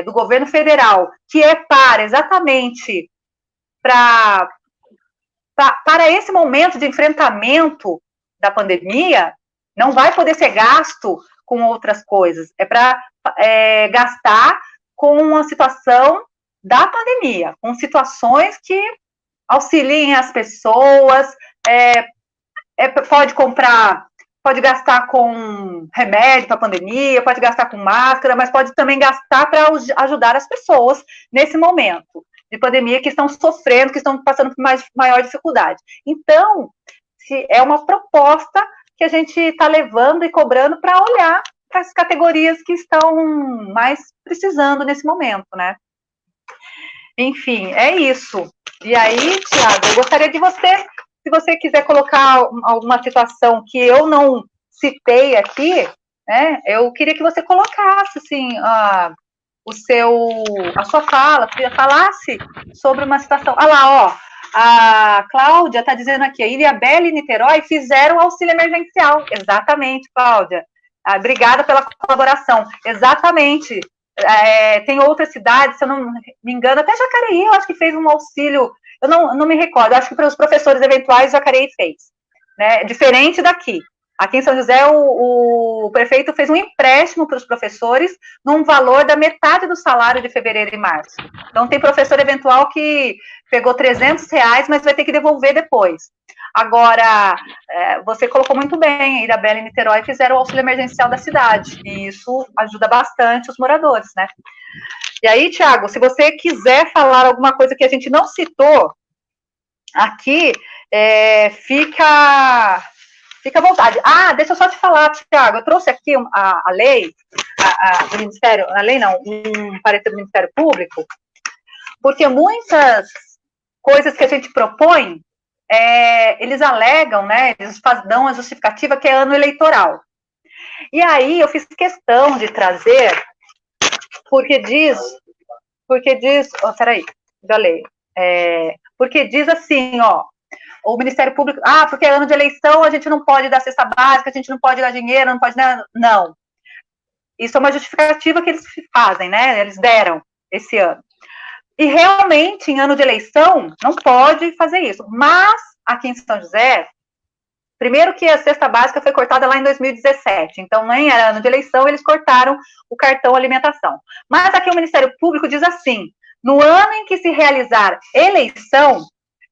do governo federal, que é exatamente para esse momento de enfrentamento da pandemia, não vai poder ser gasto com outras coisas, é para gastar com a situação da pandemia, com situações que auxiliem as pessoas, pode gastar com remédio para a pandemia, pode gastar com máscara, mas pode também gastar para ajudar as pessoas nesse momento de pandemia que estão sofrendo, que estão passando por maior dificuldade. Então, é uma proposta que a gente está levando e cobrando para olhar para as categorias que estão mais precisando nesse momento, né? Enfim, é isso. E aí, Thiago, eu gostaria de você, se você quiser colocar alguma situação que eu não citei aqui, né? Eu queria que você colocasse, assim, a sua fala, falasse sobre uma situação. Olha lá, ó. A Cláudia está dizendo aqui, a Ilhabela e Niterói fizeram auxílio emergencial. Exatamente, Cláudia. Obrigada pela colaboração. Exatamente. Tem outras cidades, se eu não me engano, até Jacareí, eu acho que fez um auxílio, eu não me recordo, acho que para os professores eventuais Jacareí fez. Né? Diferente daqui. Aqui em São José, o prefeito fez um empréstimo para os professores num valor da metade do salário de fevereiro e março. Então, tem professor eventual que pegou R$300, mas vai ter que devolver depois. Agora, você colocou muito bem, Ilhabela e Niterói fizeram o auxílio emergencial da cidade, e isso ajuda bastante os moradores, né? E aí, Thiago, se você quiser falar alguma coisa que a gente não citou aqui, fica à vontade. Deixa eu só te falar, Thiago, eu trouxe aqui a lei, do Ministério, a lei não, um parecer do Ministério Público, porque muitas coisas que a gente propõe, eles alegam, né, eles dão a justificativa que é ano eleitoral. E aí eu fiz questão de trazer, porque diz, peraí, já leio, porque diz assim, ó, o Ministério Público, porque é ano de eleição, a gente não pode dar cesta básica, a gente não pode dar dinheiro, não pode dar... Não. Isso é uma justificativa que eles fazem, né? Eles deram esse ano. E realmente, em ano de eleição, não pode fazer isso. Mas, aqui em São José, primeiro que a cesta básica foi cortada lá em 2017, então nem era ano de eleição, eles cortaram o cartão alimentação. Mas aqui o Ministério Público diz assim, no ano em que se realizar eleição,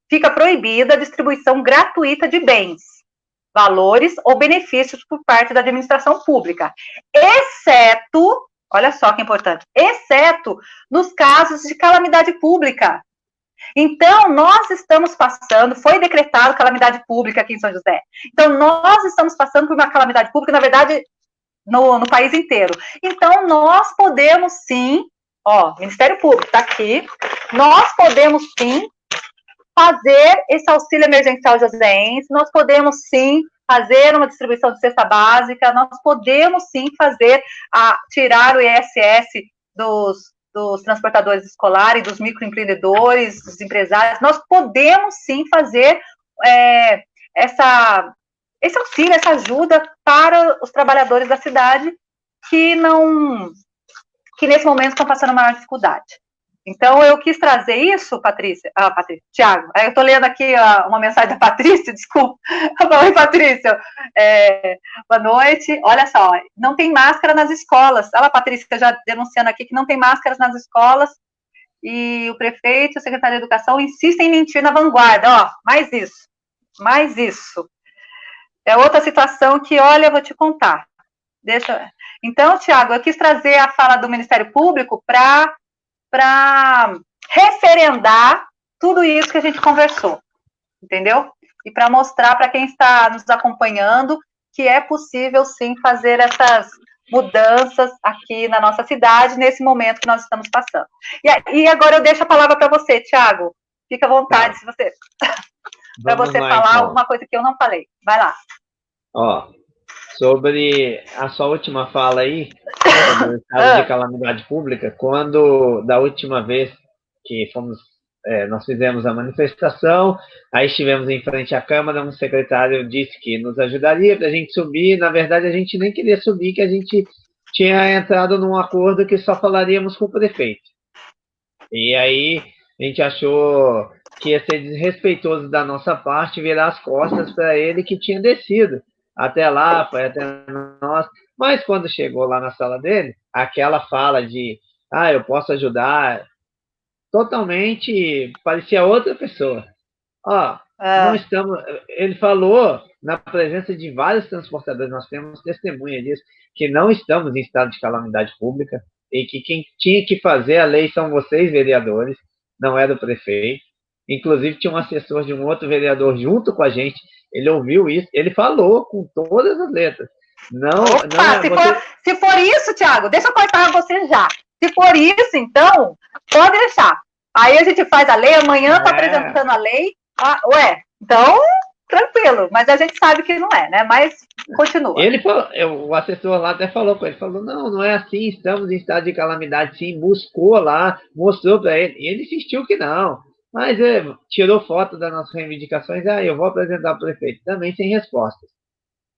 fica proibida a distribuição gratuita de bens, valores ou benefícios por parte da administração pública, exceto, olha só que importante, exceto nos casos de calamidade pública. Então, nós estamos passando, foi decretado calamidade pública aqui em São José. Então, nós estamos passando por uma calamidade pública, na verdade, no país inteiro. Então, nós podemos sim, Ministério Público está aqui, nós podemos sim fazer esse auxílio emergencial joseense, nós podemos sim fazer uma distribuição de cesta básica, nós podemos sim fazer, tirar o ISS dos transportadores escolares, dos microempreendedores, dos empresários, nós podemos sim fazer esse auxílio, essa ajuda para os trabalhadores da cidade que nesse momento estão passando maior dificuldade. Então, eu quis trazer isso, Tiago, eu estou lendo aqui uma mensagem da Patrícia, desculpa. Oi, Patrícia. Boa noite. Olha só, não tem máscara nas escolas. Olha a Patrícia já denunciando aqui que não tem máscaras nas escolas e o prefeito e o secretário de Educação insistem em mentir na vanguarda. Mais isso. É outra situação que, olha, eu vou te contar. Então, Tiago, eu quis trazer a fala do Ministério Público para referendar tudo isso que a gente conversou, entendeu? E para mostrar para quem está nos acompanhando que é possível, sim, fazer essas mudanças aqui na nossa cidade, nesse momento que nós estamos passando. E agora eu deixo a palavra para você, Tiago. Fica à vontade, se você... para você falar alguma coisa que eu não falei. Vai lá. Sobre a sua última fala aí, sobre o estado de calamidade pública, quando, da última vez que nós fizemos a manifestação, aí estivemos em frente à Câmara, um secretário disse que nos ajudaria para a gente subir, na verdade a gente nem queria subir, que a gente tinha entrado num acordo que só falaríamos com o prefeito. E aí a gente achou que ia ser desrespeitoso da nossa parte virar as costas para ele que tinha descido. Até lá, foi até nós. Mas quando chegou lá na sala dele, aquela fala de, eu posso ajudar, totalmente parecia outra pessoa. Não estamos... Ele falou, na presença de vários transportadores, nós temos testemunha disso, que não estamos em estado de calamidade pública e que quem tinha que fazer a lei são vocês, vereadores, não era o prefeito. Inclusive, tinha um assessor de um outro vereador junto com a gente. Ele ouviu isso, ele falou com todas as letras. Se for isso, Tiago, deixa eu cortar você já. Se for isso, então, pode deixar. Aí a gente faz a lei, amanhã está apresentando a lei. Então, tranquilo. Mas a gente sabe que não é, né? Mas continua. Ele falou, o assessor lá até falou com ele, falou, não é assim, estamos em estado de calamidade, sim, buscou lá, mostrou para ele. E ele insistiu que não. Mas tirou foto das nossas reivindicações, eu vou apresentar para o prefeito, também sem respostas.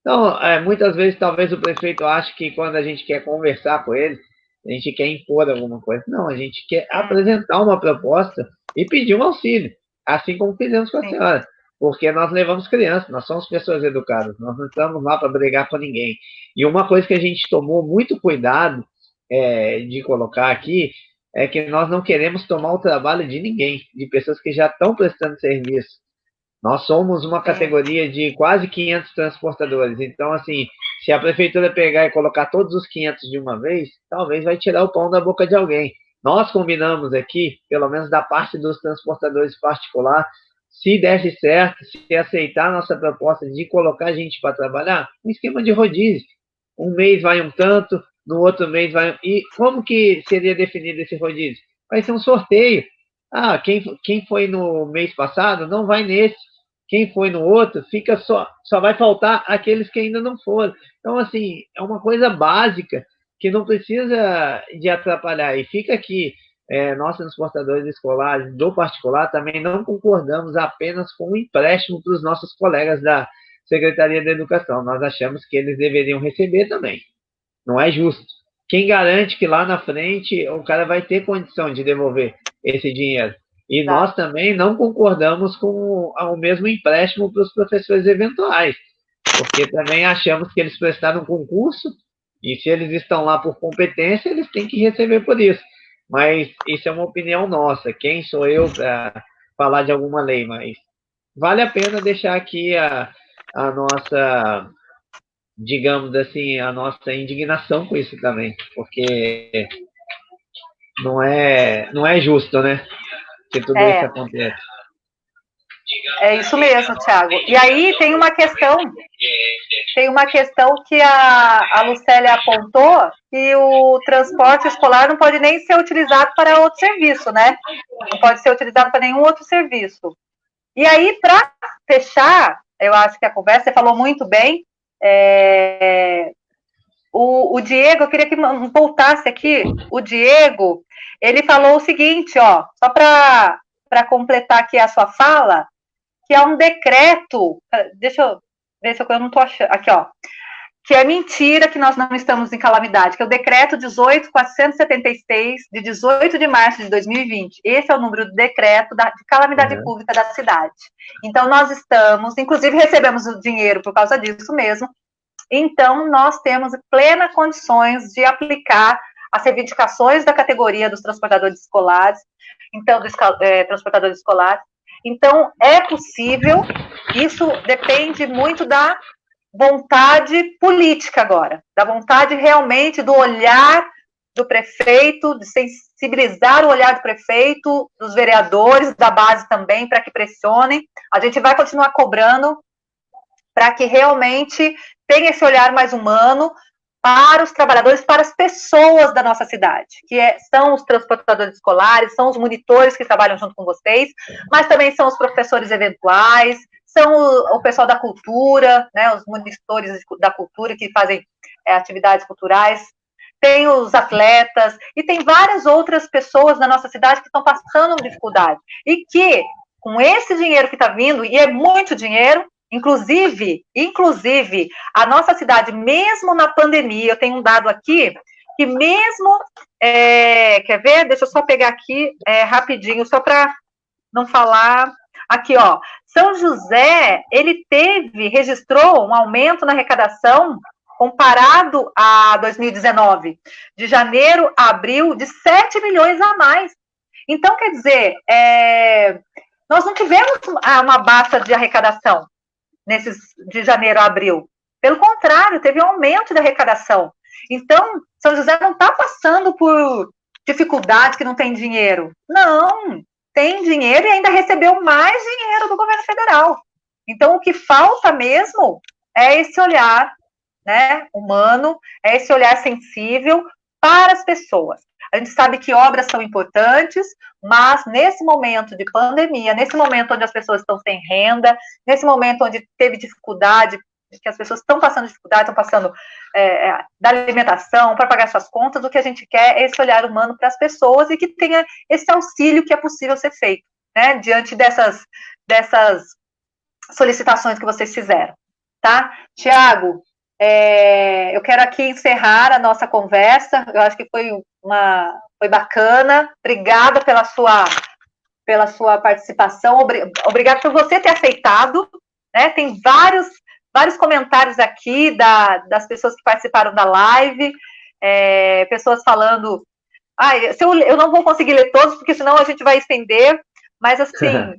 Então, muitas vezes, talvez o prefeito ache que quando a gente quer conversar com ele, a gente quer impor alguma coisa. Não, a gente quer apresentar uma proposta e pedir um auxílio, assim como fizemos com a senhora. Porque nós levamos crianças, nós somos pessoas educadas, nós não estamos lá para brigar com ninguém. E uma coisa que a gente tomou muito cuidado de colocar aqui, é que nós não queremos tomar o trabalho de ninguém, de pessoas que já estão prestando serviço. Nós somos uma categoria de quase 500 transportadores. Então, assim, se a prefeitura pegar e colocar todos os 500 de uma vez, talvez vai tirar o pão da boca de alguém. Nós combinamos aqui, pelo menos da parte dos transportadores particular, se desse certo, se aceitar a nossa proposta de colocar gente para trabalhar, um esquema de rodízio. Um mês vai um tanto, no outro mês vai... E como que seria definido esse rodízio? Vai ser um sorteio. Quem foi no mês passado não vai nesse. Quem foi no outro, fica só vai faltar aqueles que ainda não foram. Então, assim, é uma coisa básica que não precisa de atrapalhar. E fica aqui nós transportadores escolares do particular também não concordamos apenas com o empréstimo para os nossos colegas da Secretaria da Educação. Nós achamos que eles deveriam receber também. Não é justo. Quem garante que lá na frente o cara vai ter condição de devolver esse dinheiro? E nós também não concordamos com o mesmo empréstimo para os professores eventuais, porque também achamos que eles prestaram um concurso e se eles estão lá por competência, eles têm que receber por isso. Mas isso é uma opinião nossa. Quem sou eu para falar de alguma lei? Mas vale a pena deixar aqui a nossa, digamos assim, a nossa indignação com isso também, porque não é justo, né? Que tudo isso acontece. É isso mesmo, Thiago. E aí tem uma questão que a Lucélia apontou, que o transporte escolar não pode nem ser utilizado para outro serviço, né? Não pode ser utilizado para nenhum outro serviço. E aí, para fechar, eu acho que a conversa, você falou muito bem, o Diego, eu queria que voltasse aqui, o Diego, ele falou o seguinte, ó, só para completar aqui a sua fala, que é um decreto, deixa eu ver se eu não estou achando, aqui, ó, que é mentira que nós não estamos em calamidade, que é o decreto 18.476, de 18 de março de 2020. Esse é o número do decreto de calamidade pública da cidade. Então, nós estamos, inclusive recebemos o dinheiro por causa disso mesmo, então nós temos plenas condições de aplicar as reivindicações da categoria dos transportadores escolares, então, dos transportadores escolares. Então, é possível, isso depende muito da vontade política agora, da vontade realmente do olhar do prefeito, de sensibilizar o olhar do prefeito, dos vereadores, da base também, para que pressionem. A gente vai continuar cobrando para que realmente tenha esse olhar mais humano para os trabalhadores, para as pessoas da nossa cidade, que são os transportadores escolares, são os monitores que trabalham junto com vocês, mas também são os professores eventuais, são o pessoal da cultura, né, os monitores da cultura que fazem atividades culturais, tem os atletas, e tem várias outras pessoas na nossa cidade que estão passando dificuldade, e que, com esse dinheiro que está vindo, e é muito dinheiro, inclusive, a nossa cidade, mesmo na pandemia, eu tenho um dado aqui, que mesmo, quer ver? Deixa eu só pegar aqui rapidinho, só para não falar. Aqui, ó, São José, ele registrou um aumento na arrecadação comparado a 2019, de janeiro a abril, de 7 milhões a mais. Então, quer dizer, nós não tivemos uma baixa de arrecadação de janeiro a abril. Pelo contrário, teve um aumento da arrecadação. Então, São José não está passando por dificuldade que não tem dinheiro. Não, tem dinheiro e ainda recebeu mais dinheiro do governo federal. Então, o que falta mesmo é esse olhar, né, humano, é esse olhar sensível para as pessoas. A gente sabe que obras são importantes, mas nesse momento de pandemia, nesse momento onde as pessoas estão sem renda, nesse momento onde teve dificuldade, que as pessoas estão passando dificuldade, estão passando da alimentação, para pagar suas contas, o que a gente quer é esse olhar humano para as pessoas e que tenha esse auxílio que é possível ser feito, né, diante dessas solicitações que vocês fizeram, tá? Tiago, eu quero aqui encerrar a nossa conversa, eu acho que foi bacana, obrigada pela sua participação, obrigada por você ter aceitado, né? Tem vários comentários aqui das pessoas que participaram da live, pessoas falando, eu não vou conseguir ler todos, porque senão a gente vai estender, mas assim,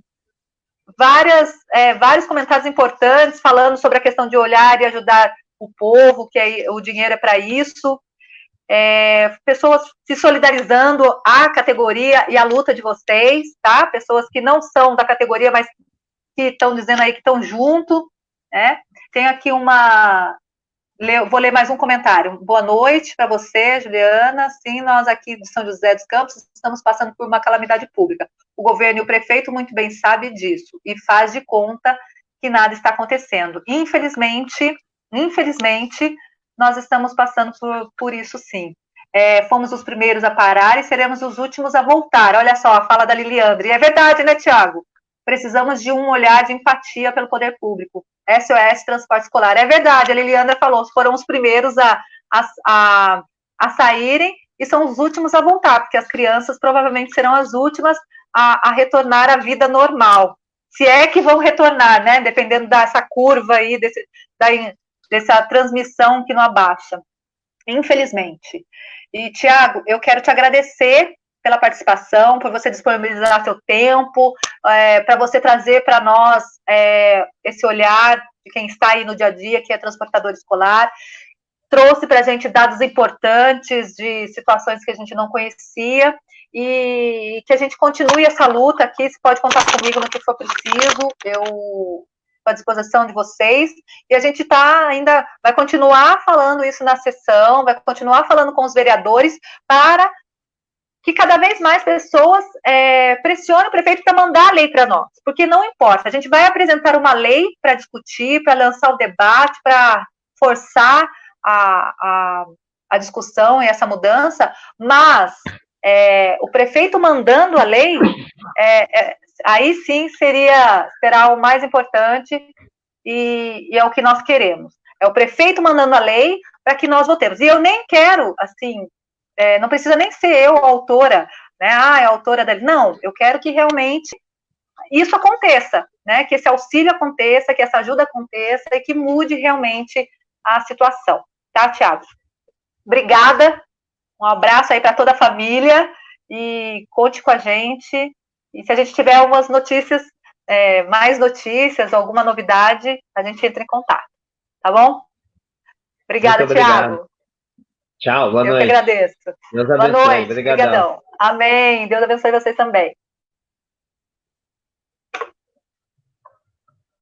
vários comentários importantes falando sobre a questão de olhar e ajudar o povo, que o dinheiro é para isso, pessoas se solidarizando à categoria e à luta de vocês, tá? Pessoas que não são da categoria, mas que estão dizendo aí que estão junto, né? Tem aqui vou ler mais um comentário. Boa noite para você, Juliana. Sim, nós aqui de São José dos Campos estamos passando por uma calamidade pública. O governo e o prefeito muito bem sabem disso e faz de conta que nada está acontecendo. Infelizmente, nós estamos passando por isso, sim. fomos os primeiros a parar e seremos os últimos a voltar. Olha só, a fala da Liliandra. E é verdade, né, Tiago? Precisamos de um olhar de empatia pelo poder público. SOS Transporte Escolar. É verdade, a Liliandra falou, foram os primeiros a saírem e são os últimos a voltar, porque as crianças provavelmente serão as últimas a retornar à vida normal. Se é que vão retornar, né? Dependendo dessa curva aí, dessa transmissão que não abaixa. Infelizmente. E, Tiago, eu quero te agradecer pela participação, por você disponibilizar seu tempo, para você trazer para nós esse olhar de quem está aí no dia a dia, que é transportador escolar. Trouxe para a gente dados importantes de situações que a gente não conhecia e que a gente continue essa luta aqui. Você pode contar comigo no que for preciso, eu estou à disposição de vocês, e a gente ainda vai continuar falando isso na sessão, vai continuar falando com os vereadores para que cada vez mais pessoas pressionem o prefeito para mandar a lei para nós, porque não importa, a gente vai apresentar uma lei para discutir, para lançar o debate, para forçar a discussão e essa mudança, mas o prefeito mandando a lei, aí sim será o mais importante e é o que nós queremos. É o prefeito mandando a lei para que nós votemos. E eu nem quero, assim, não precisa nem ser eu a autora, né? É a autora dele. Não, eu quero que realmente isso aconteça, né? Que esse auxílio aconteça, que essa ajuda aconteça e que mude realmente a situação. Tá, Tiago? Obrigada. Um abraço aí para toda a família e conte com a gente. E se a gente tiver algumas notícias, mais notícias, alguma novidade, a gente entra em contato. Tá bom? Obrigada, Tiago. Tchau, boa noite. Eu que agradeço. Deus boa abençoe. noite. Obrigadão. Amém. Deus abençoe vocês também.